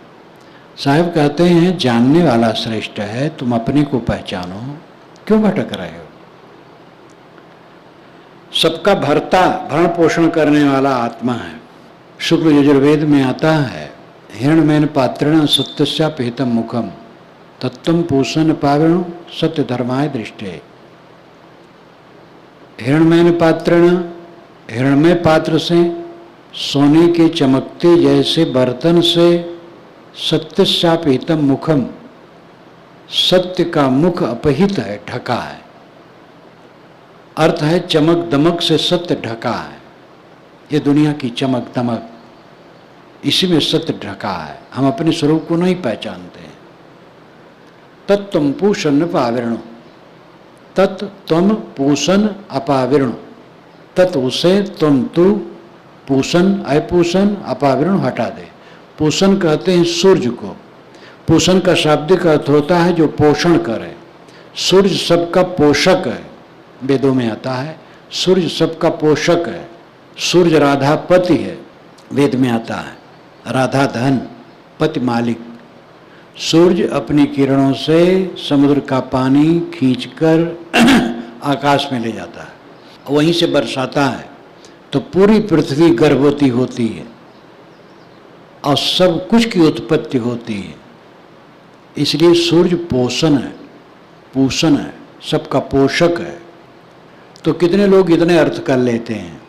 साहब कहते हैं जानने वाला श्रेष्ठ है, तुम अपने को पहचानो, क्यों भटक रहे हो? सबका भरता भरण पोषण करने वाला आत्मा है। शुक्ल यजुर्वेद में आता है हिरण्मयन पात्रेण सत्यस्यापहितम मुखम तत्त्वं पूषण पावरण सत्य धर्माय दृष्टे। हिरण्मयन पात्रेण, हिरण्मय पात्र से, सोने के चमकते जैसे बर्तन से, सत्यस्यापहितम मुखम, सत्य का मुख अपहित है, ढका है। अर्थ है चमक दमक से सत्य ढका है। ये दुनिया की चमक दमक, इसी में सत्य ढका है। हम अपने स्वरूप को नहीं पहचानते हैं। तत्त्वं पूषण अपावरण, तत्त्वं पूषण अपावरण, तत् उसे, तुम तू, पूषण अपूषण अपावरण हटा दे। पूषण कहते हैं सूर्य को। पूषण का शाब्दिक अर्थ होता है जो पोषण करे। सूर्य सबका पोषक है, वेदों में आता है सूर्य सबका पोषक है। सूर्य राधा पति है, वेद में आता है, राधा धन, पति मालिक। सूर्य अपनी किरणों से समुद्र का पानी खींचकर आकाश में ले जाता है, वहीं से बरसाता है, तो पूरी पृथ्वी गर्भवती होती है और सब कुछ की उत्पत्ति होती है। इसलिए सूर्य पोषण है, पोषण है, सबका पोषक है। तो कितने लोग इतने अर्थ कर लेते हैं,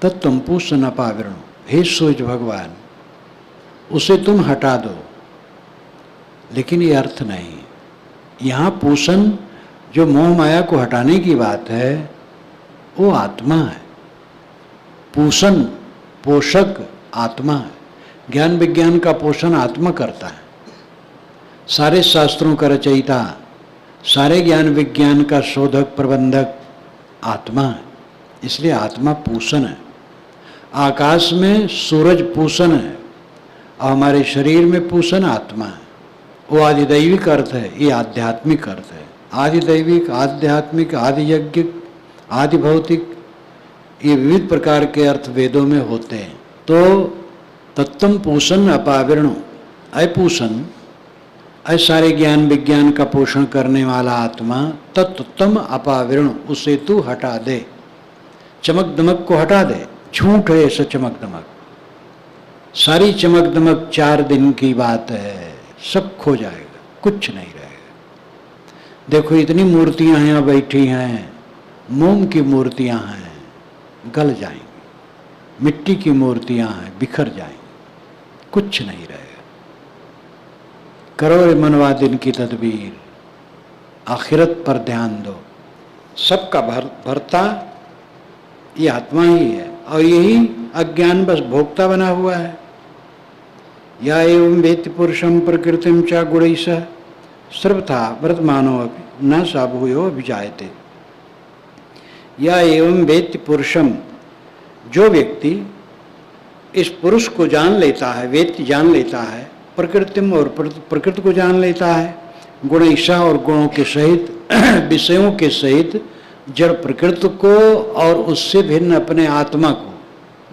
तत्त्वं पूषण अपावरण, हे सूर्य भगवान उसे तुम हटा दो, लेकिन ये अर्थ नहीं। यहाँ पोषण जो मोह माया को हटाने की बात है वो आत्मा है, पोषण पोषक आत्मा है। ज्ञान विज्ञान का पोषण आत्मा करता है, सारे शास्त्रों का रचयिता, सारे ज्ञान विज्ञान का शोधक प्रबंधक आत्मा है। इसलिए आत्मा पोषण है। आकाश में सूरज पोषण है और हमारे शरीर में पोषण आत्मा है। वो आदिदैविक अर्थ है, ये आध्यात्मिक अर्थ है। आदिदैविक, आध्यात्मिक, आदि यज्ञिक, आदि भौतिक, ये विविध प्रकार के अर्थ वेदों में होते हैं। तो तत्त्वं पोषण अपावरण, अपोषण, सारे ज्ञान विज्ञान का पोषण करने वाला आत्मा, तत्त्वं अपावरण, उसे तू हटा दे, चमक दमक को हटा दे। झूठ है ऐसा चमक दमक, सारी चमक दमक 4 दिन की बात है, सब खो जाएगा, कुछ नहीं रहेगा। देखो इतनी मूर्तियां यहाँ बैठी हैं, मोम की मूर्तियां हैं, गल जाएंगी, मिट्टी की मूर्तियां हैं, बिखर जाएंगी, कुछ नहीं रहेगा। करो रे मनवा दिन की तदबीर, आखिरत पर ध्यान दो। सबका भरता ये आत्मा ही है और यही अज्ञान बस भोक्ता बना हुआ है। या एवं वेत्ति पुरुषम प्रकृतिम च गुणैः सर्वथा वर्तमानो अपि न सा भूयो अभिजायते। या एवं वेत्ति पुरुषम, जो व्यक्ति इस पुरुष को जान लेता है, वेत्ति जान लेता है, प्रकृतिम और प्रकृति को जान लेता है, गुणैः और गुणों के सहित, विषयों के सहित, जड़ प्रकृति को और उससे भिन्न अपने आत्मा को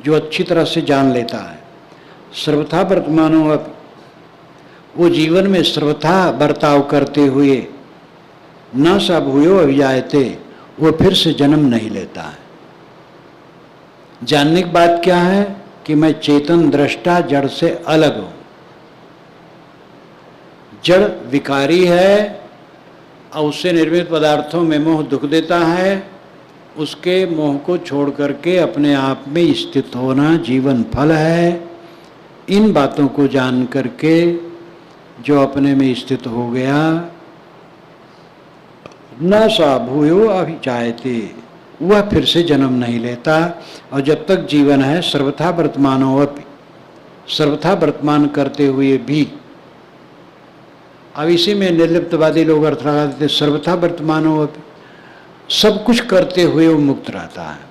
जो अच्छी तरह से जान लेता है। सर्वथा वर्तमानो अपि, वो जीवन में सर्वथा बर्ताव करते हुए, न सा भूयो अभिजायते, वो फिर से जन्म नहीं लेता है। जानने की बात क्या है कि मैं चेतन दृष्टा जड़ से अलग हूं। जड़ विकारी है और उससे निर्मित पदार्थों में मोह दुख देता है, उसके मोह को छोड़ करके अपने आप में स्थित होना जीवन फल है। इन बातों को जान करके जो अपने में स्थित हो गया, न सा भूयो अभिजायते, वह फिर से जन्म नहीं लेता। और जब तक जीवन है सर्वथा वर्तमानो अपि, सर्वथा वर्तमान करते हुए भी। अब इसी में निर्लिप्तवादी लोग अर्थ लगा देते, सर्वथा वर्तमानो अपि, सब कुछ करते हुए वो मुक्त रहता है।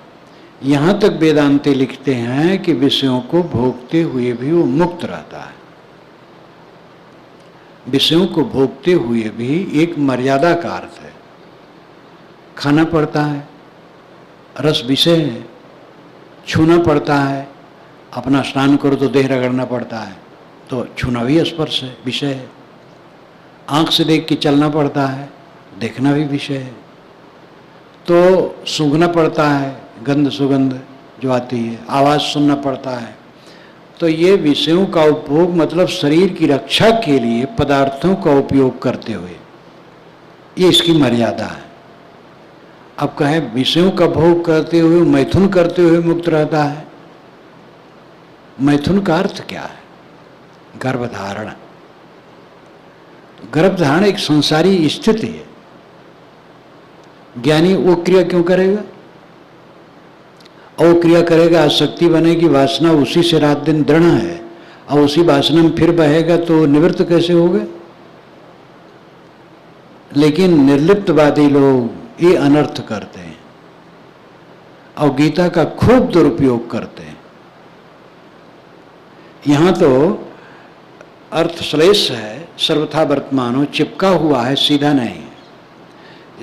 यहाँ तक वेदांती लिखते हैं कि विषयों को भोगते हुए भी वो मुक्त रहता है। विषयों को भोगते हुए भी एक मर्यादा का अर्थ है। खाना पड़ता है, रस विषय है, छूना पड़ता है, अपना स्नान करो तो देह रगड़ना पड़ता है, तो छूना भी स्पर्श है, विषय है। आँख से देख के चलना पड़ता है, देखना भी विषय है। तो सूंघना पड़ता है, गंध सुगंध जो आती है, आवाज़ सुनना पड़ता है। तो ये विषयों का उपभोग मतलब शरीर की रक्षा के लिए पदार्थों का उपयोग करते हुए, ये इसकी मर्यादा है। अब कहे विषयों का भोग करते हुए, मैथुन करते हुए मुक्त रहता है। मैथुन का अर्थ क्या है? गर्भधारण। गर्भधारण एक संसारी स्थिति है। ज्ञानी वो क्रिया क्यों करेगा? और वो क्रिया करेगा, आसक्ति बनेगी, वासना उसी से रात दिन दृढ़ है, और उसी वासना में फिर बहेगा तो निवृत्त कैसे होगा? लेकिन निर्लिप्तवादी लोग ये अनर्थ करते हैं और गीता का खूब दुरुपयोग करते हैं। यहाँ तो अर्थ श्लेष है, सर्वथा वर्तमानो, चिपका हुआ है, सीधा नहीं है।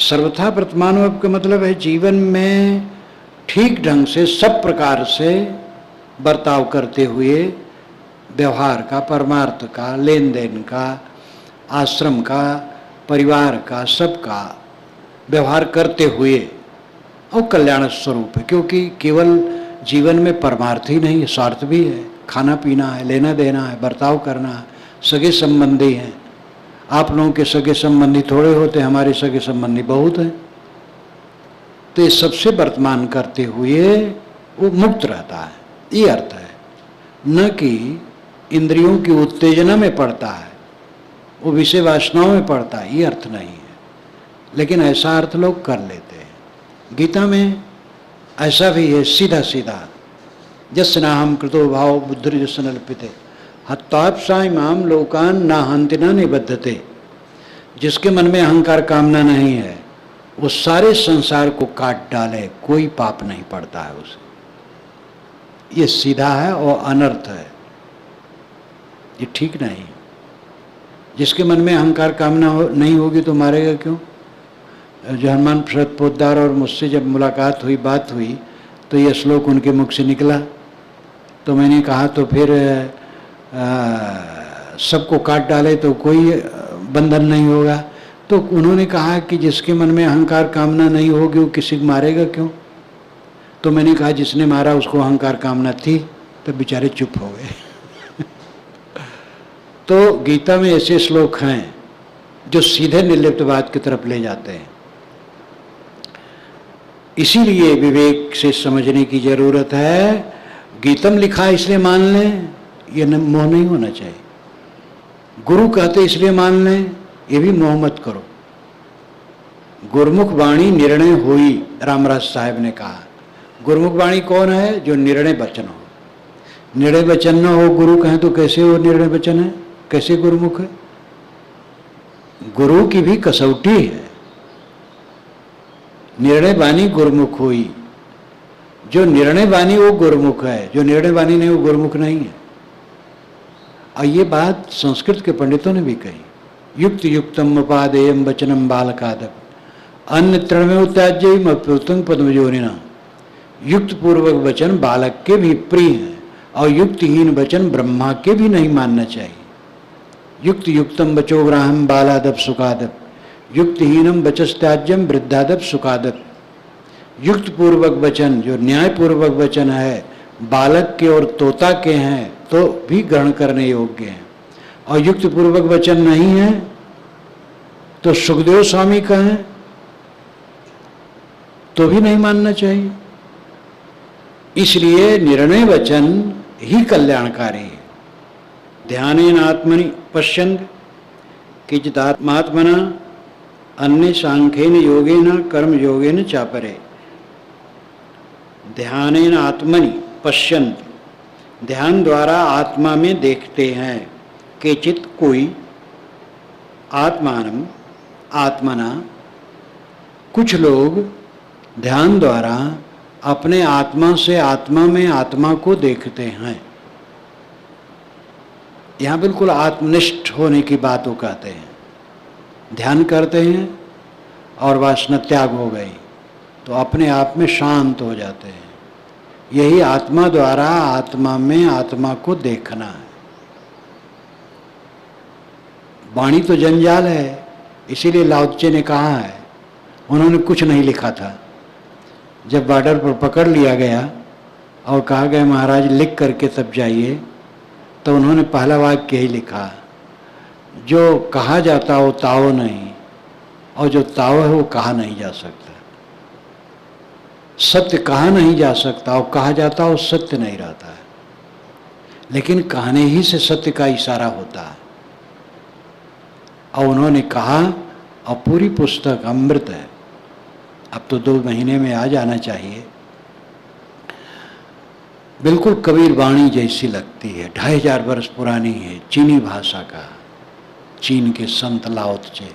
सर्वथा वर्तमानो का मतलब है जीवन में ठीक ढंग से सब प्रकार से बर्ताव करते हुए, व्यवहार का, परमार्थ का, लेन देन का, आश्रम का, परिवार का, सबका व्यवहार करते हुए, और कल्याण स्वरूप है। क्योंकि केवल जीवन में परमार्थ ही नहीं है, स्वार्थ भी है। खाना पीना है, लेना देना है, बर्ताव करना है, सगे संबंधी हैं। आप लोगों के सगे संबंधी थोड़े होते, हमारे सगे संबंधी बहुत हैं। तो ये सबसे वर्तमान करते हुए वो मुक्त रहता है, ये अर्थ है। न कि इंद्रियों की उत्तेजना में पड़ता है, वो विषय वासनाओं में पड़ता है, ये अर्थ नहीं है। लेकिन ऐसा अर्थ लोग कर लेते हैं। गीता में ऐसा भी है, सीधा सीधा, जस्नाहम कृतो भाव बुद्धिर्जस्य नल्पिते हत्वाप्सा इमाम लोकान ना हन्ति न निबद्धते। जिसके मन में अहंकार कामना नहीं है, वो सारे संसार को काट डाले, कोई पाप नहीं पड़ता है उसे। ये सीधा है और अनर्थ है, ये ठीक नहीं। जिसके मन में अहंकार कामना नहीं होगी तो मारेगा क्यों? जो हनुमान प्रसाद पोद्दार और मुझसे जब मुलाकात हुई, बात हुई, तो ये श्लोक उनके मुख से निकला। तो मैंने कहा तो फिर सबको काट डाले तो कोई बंधन नहीं होगा। तो उन्होंने कहा कि जिसके मन में अहंकार कामना नहीं होगी वो किसी को मारेगा क्यों? तो मैंने कहा जिसने मारा उसको अहंकार कामना थी, तो बेचारे चुप हो गए। तो गीता में ऐसे श्लोक हैं जो सीधे निर्लिप्तवाद की तरफ ले जाते हैं। इसीलिए विवेक से समझने की जरूरत है। गीतम लिखा इसलिए मान लें, ये मोह नहीं होना चाहिए। गुरु कहते इसलिए मान लें, ये भी मोह मत करो। गुरमुख वाणी निर्णय हुई, रामराज साहब ने कहा। गुरमुख वाणी कौन है? जो निर्णय वचन हो। निर्णय वचन न हो, गुरु कहें तो कैसे वो निर्णय वचन है? कैसे गुरुमुख है? गुरु की भी कसौटी है। निर्णय वाणी गुरुमुख हुई। जो निर्णय वाणी वो गुरुमुख है, जो निर्णय वाणी नहीं वो गुरुमुख नहीं है। और ये बात संस्कृत के पंडितों ने भी कही। युक्त युक्तम उपादेयम वचनम बालकादप अन्य तृणमेव त्याज्यम अप्युत्तम पद्मजोनिना। युक्त पूर्वक वचन बालक के भी प्रिय है, और युक्तहीन वचन ब्रह्मा के भी नहीं मानना चाहिए। युक्त युक्तम वचो ग्राहम बालादप सुखादप, युक्तहीनम वचस्त्याज्यम वृद्धादप सुखादप। युक्त पूर्वक वचन, जो न्याय पूर्वक वचन है, बालक के और तोता के हैं तो भी ग्रहण करने योग्य हैं, और युक्त पूर्वक वचन नहीं है तो सुखदेव स्वामी का है तो भी नहीं मानना चाहिए। इसलिए निर्णय वचन ही कल्याणकारी है। ध्यानेन आत्मनि पश्यन्त किंचिदात्मात्मना अन्य सांख्येन योगेन कर्म योगेन चापरे। ध्यानेन आत्मनि पश्यन्त, ध्यान द्वारा आत्मा में देखते हैं। केचित कोई, आत्मानम आत्मना, कुछ लोग ध्यान द्वारा अपने आत्मा से आत्मा में आत्मा को देखते हैं। यहाँ बिल्कुल आत्मनिष्ठ होने की बात वो कहते हैं। ध्यान करते हैं और वासना त्याग हो गई तो अपने आप में शांत हो जाते हैं। यही आत्मा द्वारा आत्मा में आत्मा को देखना है। वाणी तो जंजाल है, इसीलिए लाओ त्से ने कहा है, उन्होंने कुछ नहीं लिखा था। जब बॉर्डर पर पकड़ लिया गया और कहा गया महाराज लिख करके तब जाइए, तो उन्होंने पहला वाक्य यही लिखा, जो कहा जाता वो ताओ नहीं, और जो ताओ है वो कहा नहीं जा सकता। सत्य कहा नहीं जा सकता, और कहा जाता वो सत्य नहीं रहता है। लेकिन कहने ही से सत्य का इशारा होता है। और उन्होंने कहा, और पूरी पुस्तक अमृत है। अब तो 2 महीने में आ जाना चाहिए। बिल्कुल कबीर वाणी जैसी लगती है। 2500 वर्ष पुरानी है, चीनी भाषा का, चीन के संत लाओ त्से।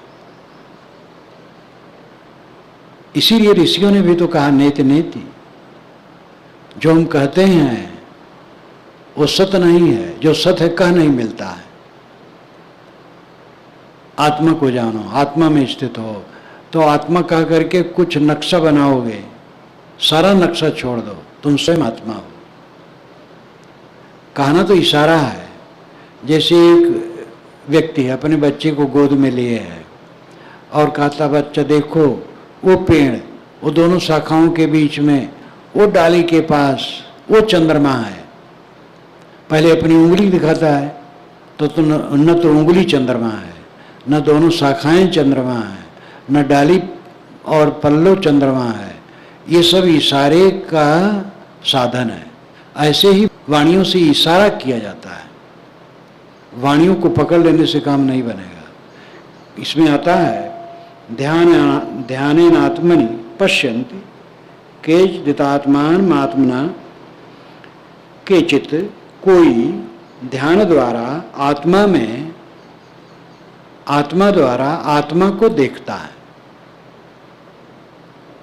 इसीलिए ऋषियों ने भी तो कहा नेति नेति। जो हम कहते हैं वो सत्य नहीं है, जो सत्य है कह नहीं मिलता है। आत्मा को जानो, आत्मा में स्थित हो, तो आत्मा कह करके कुछ नक्शा बनाओगे सारा नक्शा छोड़ दो, तुम स्वयं आत्मा हो। कहना तो इशारा है। जैसे एक व्यक्ति अपने बच्चे को गोद में लिए है और कहता बच्चा देखो वो पेड़, वो दोनों शाखाओं के बीच में, वो डाली के पास वो चंद्रमा है। पहले अपनी उंगली दिखाता है तो न तो उंगली चंद्रमा है, न दोनों शाखाएं चंद्रमा है, न डाली और पल्लव चंद्रमा है। ये सब इशारे का साधन है। ऐसे ही वाणियों से इशारा किया जाता है। वाणियों को पकड़ लेने से काम नहीं बनेगा। इसमें आता है ध्यानेन आत्मनि पश्यन्ति केचिदात्मान आत्मना, केचित कोई ध्यान द्वारा आत्मा में, आत्मा द्वारा आत्मा को देखता है।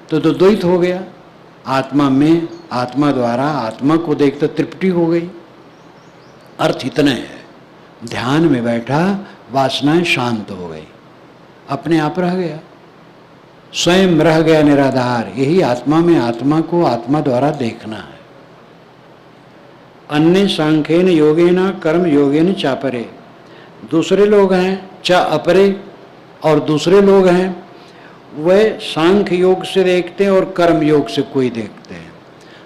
तो द्वैत हो गया। आत्मा में, आत्मा द्वारा आत्मा को देखता, तृप्ति हो गई। अर्थ इतने है, ध्यान में बैठा, वासनाएं शांत हो गई, अपने आप रह गया, स्वयं रह गया निराधार। यही आत्मा में आत्मा को आत्मा द्वारा देखना है। अन्य सांख्येन योगेन कर्म योगेन चापरे, दूसरे लोग हैं चा अपरे, और दूसरे लोग हैं वह सांख्य योग से देखते हैं और कर्म योग से कोई देखते हैं।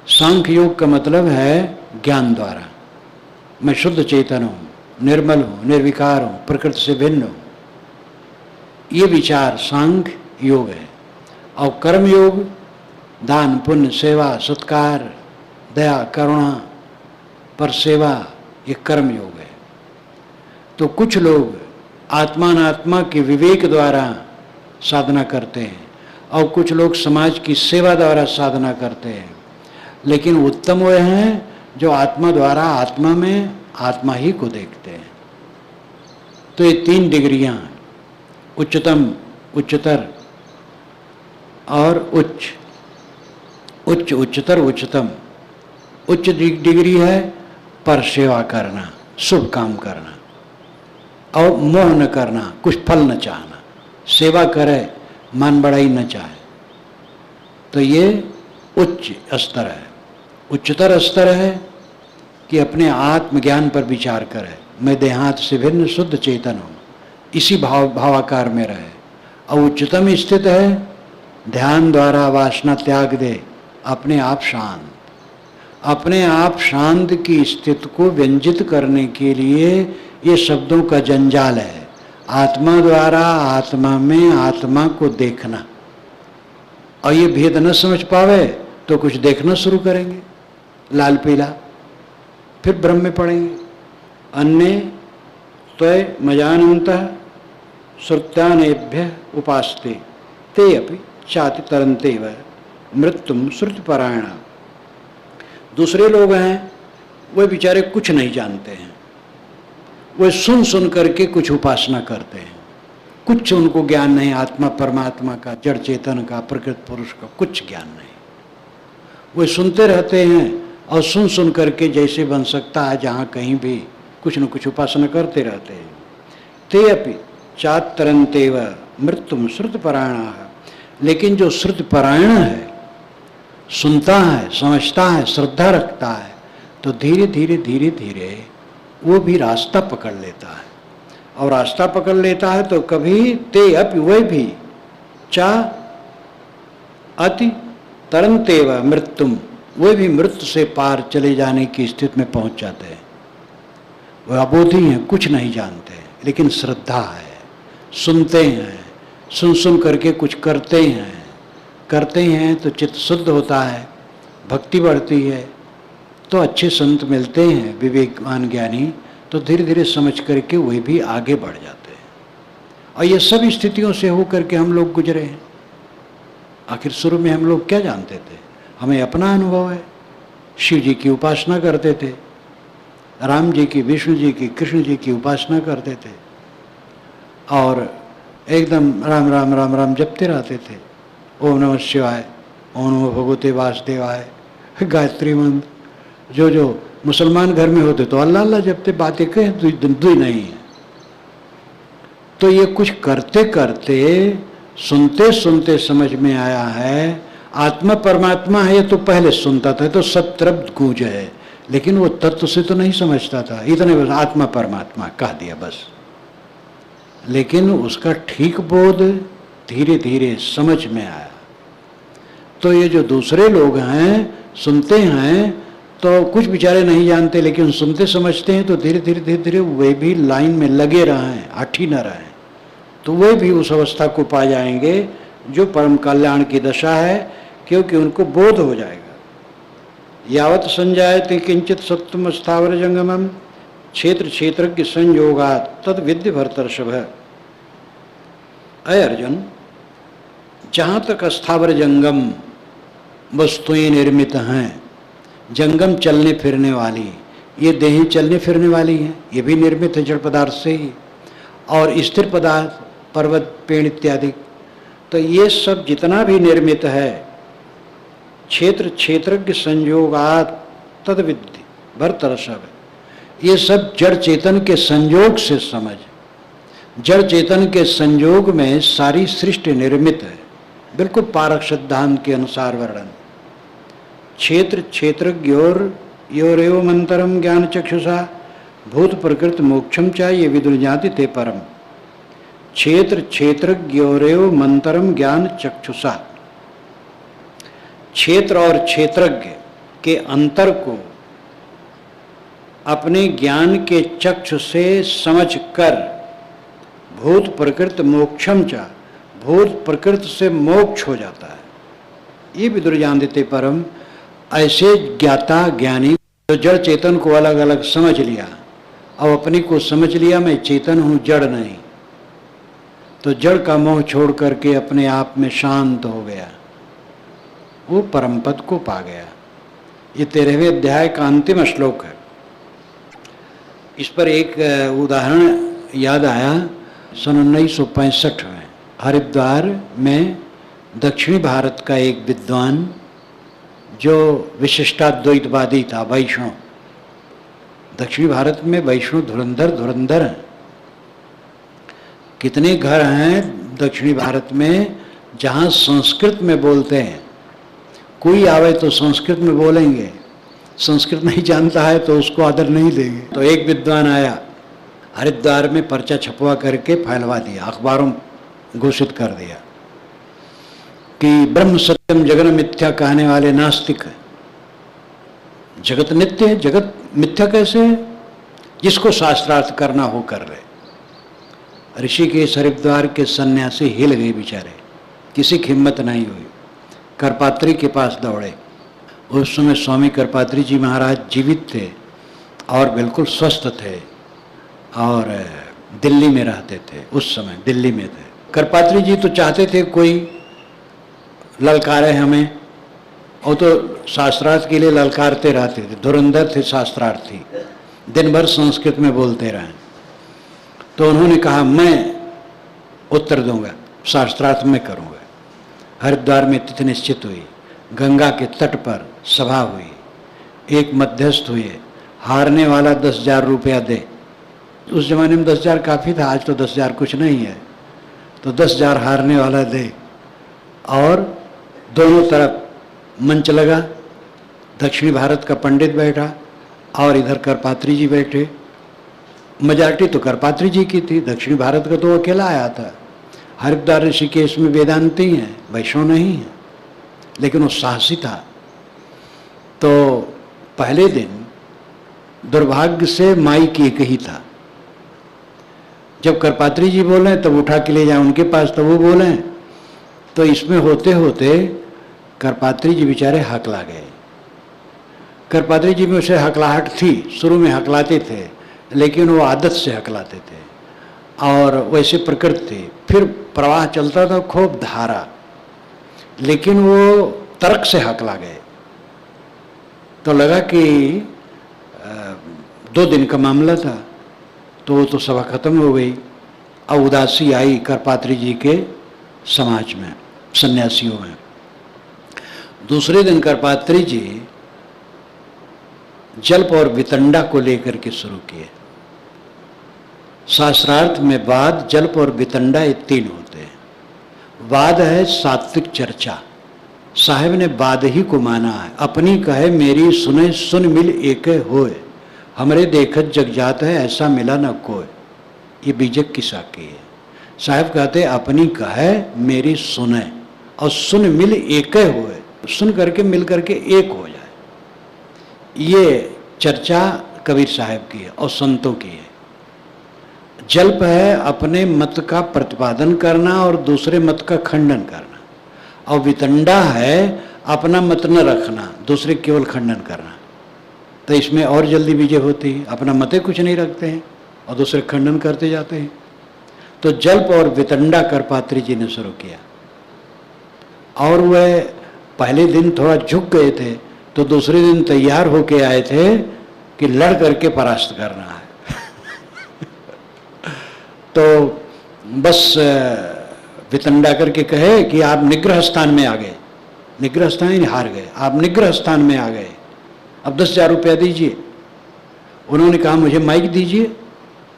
सांख्य योग का मतलब है ज्ञान द्वारा मैं शुद्ध चेतन हूँ, निर्मल हूँ, निर्विकार हूँ, प्रकृति से भिन्न हूँ, ये विचार सांख्य योग है। और कर्म योग दान पुण्य सेवा सत्कार दया करुणा पर सेवा, ये कर्म योग है। तो कुछ लोग आत्मात्मा के विवेक द्वारा साधना करते हैं और कुछ लोग समाज की सेवा द्वारा साधना करते हैं। लेकिन उत्तम वे हैं जो आत्मा द्वारा आत्मा में आत्मा ही को देखते हैं। तो ये 3 डिग्रियां, उच्चतम, उच्चतर और उच्च, उच्च उच्चतर उच्चतम। उच्च डिग्री है पर सेवा करना, शुभ काम करना और मोह न करना, कुछ फल न चाहना, सेवा करे मान बढ़ाई न चाहे। तो ये उच्च स्तर है। उच्चतर स्तर है कि अपने आत्मज्ञान पर विचार करे, मैं देहात से भिन्न शुद्ध चेतन हूँ, इसी भावाकार में रहे। और उच्चतम स्थित है ध्यान द्वारा वासना त्याग दे, अपने आप शांत। अपने आप शांत की स्थिति को व्यंजित करने के लिए ये शब्दों का जंजाल है। आत्मा द्वारा आत्मा में आत्मा को देखना, और ये भेद न समझ पावे तो कुछ देखना शुरू करेंगे लाल पीला, फिर भ्रम में पड़ेंगे। अन्य त्वय मजानन्तः श्रुत्यानेभ्य उपासते ते अपि चाति तरन्तेव मृत्युम श्रुतिपरायण। दूसरे लोग हैं वे बेचारे कुछ नहीं जानते हैं, वे सुन सुन करके कुछ उपासना करते हैं, कुछ उनको ज्ञान नहीं आत्मा परमात्मा का, जड़ चेतन का, प्रकृति पुरुष का कुछ ज्ञान नहीं। वे सुनते रहते हैं और सुन सुन करके जैसे बन सकता है जहाँ कहीं भी कुछ न कुछ उपासना करते रहते हैं। ते अपि चातरन्तेव मृत्युम श्रुतिपरायण। लेकिन जो श्रुतिपरायण है, सुनता है, समझता है, श्रद्धा रखता है, तो धीरे धीरे धीरे धीरे वो भी रास्ता पकड़ लेता है। और रास्ता पकड़ लेता है तो कभी ते अपि, वह भी चा अति तरन्तेव मृत्युम, वे भी मृत्यु से पार चले जाने की स्थिति में पहुंच जाते हैं। वह अबोधी हैं, कुछ नहीं जानते, लेकिन श्रद्धा है, सुनते हैं, सुन सुन करके कुछ करते हैं तो चित्त शुद्ध होता है, भक्ति बढ़ती है, तो अच्छे संत मिलते हैं विवेकवान ज्ञानी, तो धीरे धीरे समझ करके वे भी आगे बढ़ जाते हैं। और ये सब स्थितियों से हो करके हम लोग गुजरे हैं। आखिर शुरू में हम लोग क्या जानते थे? हमें अपना अनुभव है। शिव जी की उपासना करते थे, राम जी की, विष्णु जी की, कृष्ण जी की उपासना करते थे और एकदम राम राम राम राम जपते रहते थे। ओम नमः शिवाय, ओम नमो भगवते वासुदेवाय, गायत्री मंत्र। जो मुसलमान घर में होते तो अल्लाह अल्लाह जपते, बातें कहे दुई नहीं है। तो ये कुछ करते करते सुनते सुनते समझ में आया है आत्मा परमात्मा है ये तो पहले सुनता था, तो सब तरफ गूंज है, लेकिन वो तत्व से तो नहीं समझता था, इतने बस आत्मा परमात्मा कह दिया बस। लेकिन उसका ठीक बोध धीरे धीरे समझ में आया। तो ये जो दूसरे लोग हैं सुनते हैं तो कुछ बेचारे नहीं जानते, लेकिन सुनते समझते हैं, तो धीरे धीरे धीरे धीरे वे भी लाइन में लगे रहें, हठी न रहें, तो वे भी उस अवस्था को पा जाएंगे जो परम कल्याण की दशा है, क्योंकि उनको बोध हो जाएगा। यावत संजायते किंचित सत्वम स्थावर जंगमम क्षेत्र क्षेत्रज्ञ संयोगात् तद विद्य भरतर्षभ। अय अर्जुन, जहाँ तक स्थावर जंगम वस्तुएं निर्मित हैं, जंगम चलने फिरने वाली, ये देहें चलने फिरने वाली हैं, ये भी निर्मित है जड़ पदार्थ से ही, और स्थिर पदार्थ पर्वत पेड़ इत्यादि, तो ये सब जितना भी निर्मित है क्षेत्र क्षेत्रज्ञ संयोगात् तद विद्धि भरतर्षभ, ये सब जड़ चेतन के संयोग से समझ। जड़ चेतन के संयोग में सारी सृष्टि निर्मित है, बिल्कुल पारक सिद्धांत के अनुसार वर्णन। क्षेत्र क्षेत्रज्ञोर योरेव मंतरम ज्ञान चक्षुषा भूत प्रकृति मोक्षम च ये विदुर्जाति ते परम। क्षेत्र क्षेत्रज्ञोरेव मंतरम ज्ञान चक्षुषा, क्षेत्र और क्षेत्रज्ञ के अंतर को अपने ज्ञान के चक्षु से समझकर भूत प्रकृति मोक्षम च, भूत प्रकृति से मोक्ष हो जाता है। ये विदुर्जान्ते परम, ऐसे ज्ञाता ज्ञानी तो जड़ चेतन को अलग अलग समझ लिया, अब अपनी को समझ लिया मैं चेतन हूँ जड़ नहीं, तो जड़ का मोह छोड़ करके अपने आप में शांत हो गया, वो परम पद को पा गया। ये 13वें अध्याय का अंतिम श्लोक है। इस पर एक उदाहरण याद आया। सन 1965 में हरिद्वार में दक्षिणी भारत का एक विद्वान जो विशिष्टाद्वैतवादी था, वैष्णव, दक्षिणी भारत में वैष्णव धुरंधर हैं। कितने घर हैं दक्षिणी भारत में जहाँ संस्कृत में बोलते हैं, कोई आवे तो संस्कृत में बोलेंगे, संस्कृत नहीं जानता है तो उसको आदर नहीं देंगे। तो एक विद्वान आया, हरिद्वार में पर्चा छपवा करके फैलवा दिया, अखबारों घोषित कर दिया कि ब्रह्म सत्यम जगन मिथ्या कहने वाले नास्तिक है। जगत नित्य है, जगत मिथ्या कैसे है? जिसको शास्त्रार्थ करना हो कर ले। ऋषिकेश हरिद्वार के सन्यासी हिल गए बेचारे, किसी की हिम्मत नहीं हुई, करपात्री के पास दौड़े। उस समय स्वामी करपात्री जी महाराज जीवित थे और बिल्कुल स्वस्थ थे और दिल्ली में रहते थे, उस समय दिल्ली में थे। करपात्री जी तो चाहते थे कोई ललकारे हमें, और तो शास्त्रार्थ के लिए ललकारते रहते थे, धुरंधर थे शास्त्रार्थी, दिन भर संस्कृत में बोलते रहे। तो उन्होंने कहा मैं उत्तर दूंगा, शास्त्रार्थ में करूंगा। हरिद्वार में तिथि निश्चित हुई, गंगा के तट पर सभा हुई, एक मध्यस्थ हुए, हारने वाला 10,000 रुपया दे। उस जमाने में 10,000 काफ़ी था, आज तो 10,000 कुछ नहीं है, तो 10,000 हारने वाला दे। और दोनों तरफ मंच लगा, दक्षिणी भारत का पंडित बैठा और इधर करपात्री जी बैठे। मेजॉरिटी तो करपात्री जी की थी, दक्षिणी भारत का तो अकेला आया था। हरिद्वार ऋषिकेश में वेदांती हैं, वैष्णव नहीं है, लेकिन वो साहसी था। तो पहले दिन दुर्भाग्य से माइक एक ही था, जब करपात्री जी बोले तब उठा के ले जाए उनके पास, तो वो बोले, तो इसमें होते होते करपात्री जी बेचारे हकला गए। करपात्री जी में उसे हकलाहट थी, शुरू में हकलाते थे, लेकिन वो आदत से हकलाते थे और वैसे प्रकृति थी। फिर प्रवाह चलता था खूब धारा, लेकिन वो तर्क से हकला गए। तो लगा कि 2 दिन का मामला था, तो वो तो सभा खत्म हो गई। अब उदासी आई करपात्री जी के समाज में, सन्यासियों में। दूसरे दिन करपात्री जी जल्प और वितंडा को लेकर के शुरू किए। शास्त्रार्थ में वाद, जल्प और वितंडा ये 3 होते हैं। वाद है सात्विक चर्चा, साहेब ने बाद ही को माना है, अपनी कहे मेरी सुने सुन मिल एक होए, हमरे देखत जग जात है ऐसा मिला न कोई। ये बीजक की साकी है। साहब कहते अपनी कहे मेरी सुने और सुन मिल एक होए, सुन करके मिल करके एक हो जाए। ये चर्चा कबीर साहब की है और संतों की है। जल्प है अपने मत का प्रतिपादन करना और दूसरे मत का खंडन करना, और वितंडा है अपना मत न रखना, दूसरे केवल खंडन करना। तो इसमें और जल्दी विजय होती है। अपना मते कुछ नहीं रखते हैं और दूसरे खंडन करते जाते हैं। तो जल्प और वितंडा करपात्री जी ने शुरू किया, और वह पहले दिन थोड़ा झुक गए थे, तो दूसरे दिन तैयार होके आए थे कि लड़ करके परास्त करना है। तो बस वितंडा करके कहे कि आप निग्रह स्थान में आ गए, निग्रह स्थान ही हार गए, आप निग्रह स्थान में आ गए, अब 10,000 रुपया दीजिए। उन्होंने कहा मुझे माइक दीजिए,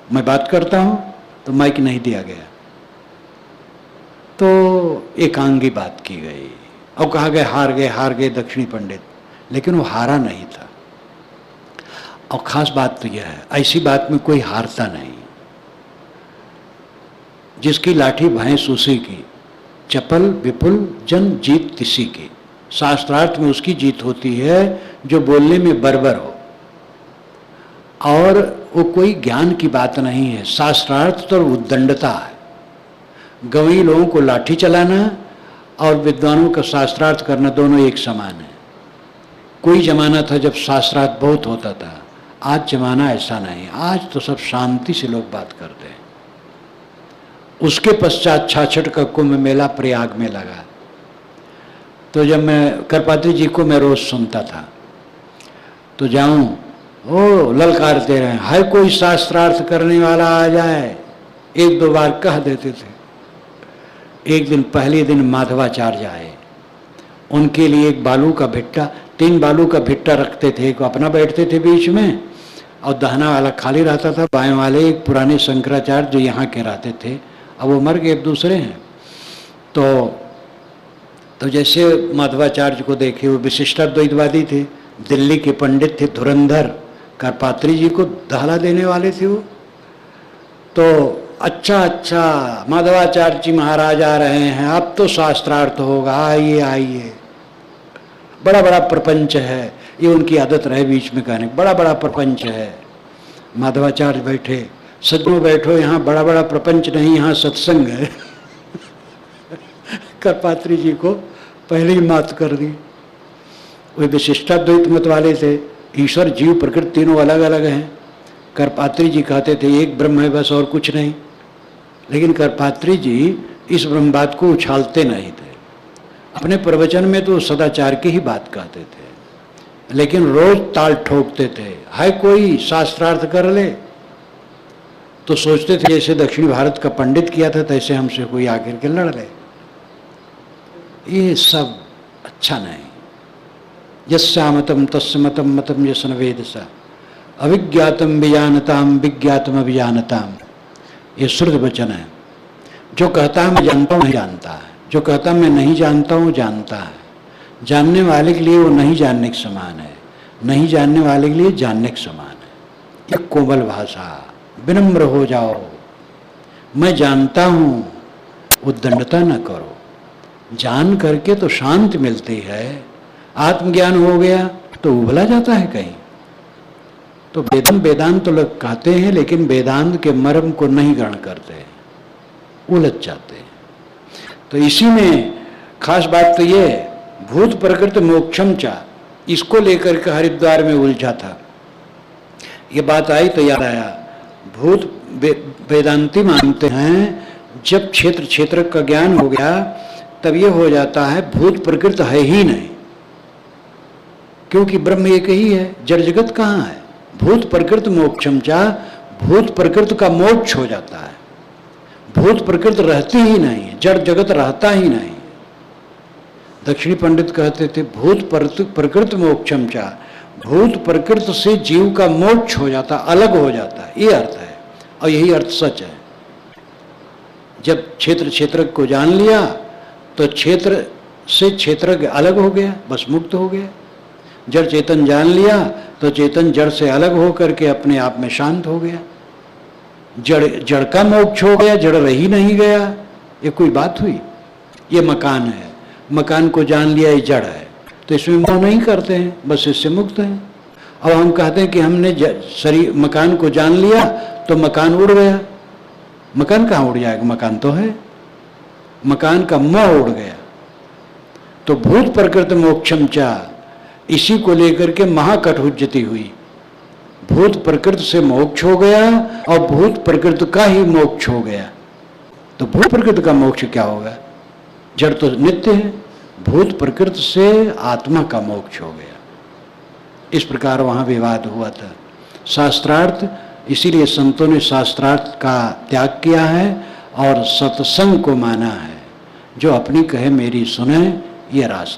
मैं बात करता हूं, तो माइक नहीं दिया गया। तो एकांगी बात की गई और कहा गया हार गए दक्षिणी पंडित, लेकिन वो हारा नहीं था। और खास बात तो यह है, ऐसी बात में कोई हारता नहीं। जिसकी लाठी भैंस उसी की, चपल विपुल जन जीत तिसी की। शास्त्रार्थ में उसकी जीत होती है जो बोलने में बर्बर हो, और वो कोई ज्ञान की बात नहीं है, शास्त्रार्थ तो उद्दंडता है। गंवई लोगों को लाठी चलाना और विद्वानों का शास्त्रार्थ करना दोनों एक समान है। कोई जमाना था जब शास्त्रार्थ बहुत होता था, आज जमाना ऐसा नहीं। आज तो सब शांति से लोग बात करते हैं। उसके पश्चात 66 का कुंभ मेला प्रयाग में लगा। तो जब मैं करपात्री जी को मैं रोज सुनता था, तो जाऊं ओ ललकारते रहे, हाय कोई शास्त्रार्थ करने वाला आ जाए, 1-2 बार कह देते थे। एक दिन पहले दिन माधवाचार्य आए, उनके लिए एक बालू का भिट्टा, 3 बालू का भिट्टा रखते थे, एक अपना बैठते थे बीच में और दाहिना वाला खाली रहता था। बाएं वाले एक पुराने शंकराचार्य जो यहाँ के रहते थे, अब वो मर गए, अब दूसरे हैं। तो जैसे माधवाचार्य को देखे, वो विशिष्टाद्वैतवादी थे, दिल्ली के पंडित थे, धुरंधर, करपात्री जी को दहला देने वाले थे वो। तो अच्छा माधवाचार्य जी महाराज आ रहे हैं, अब तो शास्त्रार्थ होगा, आइए आइए। बड़ा बड़ा प्रपंच है, ये उनकी आदत रहे बीच में कहने, बड़ा बड़ा प्रपंच है। माधवाचार्य बैठे, सज्जनों बैठो, यहाँ बड़ा बड़ा प्रपंच नहीं, यहाँ सत्संग है। करपात्री जी को पहले ही मात कर दी। वे विशिष्टाद्वैत मत वाले थे, ईश्वर जीव प्रकृति तीनों अलग अलग हैं। करपात्री जी कहते थे एक ब्रह्म है बस और कुछ नहीं। लेकिन करपात्री जी इस ब्रह्मवाद को उछालते नहीं थे। अपने प्रवचन में तो सदाचार की ही बात कहते थे, लेकिन रोज ताल ठोकते थे, हाय कोई शास्त्रार्थ कर ले। तो सोचते थे जैसे दक्षिण भारत का पंडित किया था, तैसे हमसे कोई आकर के लड़ ले। ये सब अच्छा नहीं। यस्यामतम तस्मतम मतम यसन वेद सा अविज्ञातम विजानताम विज्ञातम अभिजानताम। ये शुद्ध वचन है। जो कहता है मैं जानता हूँ नहीं जानता है, जो कहता मैं नहीं जानता हूँ जानता है। जानने वाले के लिए वो नहीं जानने के समान है, नहीं जानने वाले के लिए जानने के समान है। एक कोमल भाषा, विनम्र हो जाओ, मैं जानता हूँ, उद्दंडता न करो। जान करके तो शांति मिलती है। आत्मज्ञान हो गया तो उबला जाता है कहीं। तो वेदांत तो लोग कहते हैं, लेकिन वेदांत के मर्म को नहीं ग्रहण करते, उलझ जाते हैं। तो इसी में खास बात तो ये भूत प्रकृति मोक्षम चा, इसको लेकर के हरिद्वार में उलझा था। ये बात आई तो याद आया, भूत वेदांती मानते हैं जब क्षेत्र क्षेत्र का ज्ञान हो गया तब ये हो जाता है भूत प्रकृति है ही नहीं, क्योंकि ब्रह्म एक ही है, जड़ जगत कहाँ है। भूत प्रकृति मोक्षम चा, भूत प्रकृति का मोक्ष हो जाता है। भूत प्रकृति रहती ही नहीं, जड़ जगत रहता ही नहीं। दक्षिणी पंडित कहते थे भूत प्रकृति मोक्षम चा, भूत प्रकृति से जीव का मोक्ष हो जाता, अलग हो जाता है, ये अर्थ है। और यही अर्थ सच है। जब क्षेत्र क्षेत्र को जान लिया तो क्षेत्र से क्षेत्र अलग हो गया, बस मुक्त हो गया। जड़ चेतन जान लिया तो चेतन जड़ से अलग हो करके अपने आप में शांत हो गया। जड़ का मोक्ष हो गया, जड़ रही नहीं गया। ये कोई बात हुई? ये मकान है, मकान को जान लिया ये जड़ है, तो इसमें मोह नहीं करते हैं, बस इससे मुक्त हैं। अब हम कहते हैं कि हमने शरीर मकान को जान लिया तो मकान उड़ गया। मकान कहाँ उड़ जाएगा? मकान तो है। मकान का मोह उड़ गया। तो भूत प्रकृति मोक्षम चा, इसी को लेकर के महाकठुज्जति हुई। भूत प्रकृति से मोक्ष हो गया और भूत प्रकृति का ही मोक्ष हो गया। तो भूत प्रकृति का मोक्ष क्या होगा? जड़ तो नित्य है, भूत प्रकृति से आत्मा का मोक्ष हो गया। इस प्रकार वहां विवाद हुआ था। शास्त्रार्थ, इसीलिए संतों ने शास्त्रार्थ का त्याग किया है और सत्संग को माना है। जो अपनी कहे मेरी सुने, ये रास्ता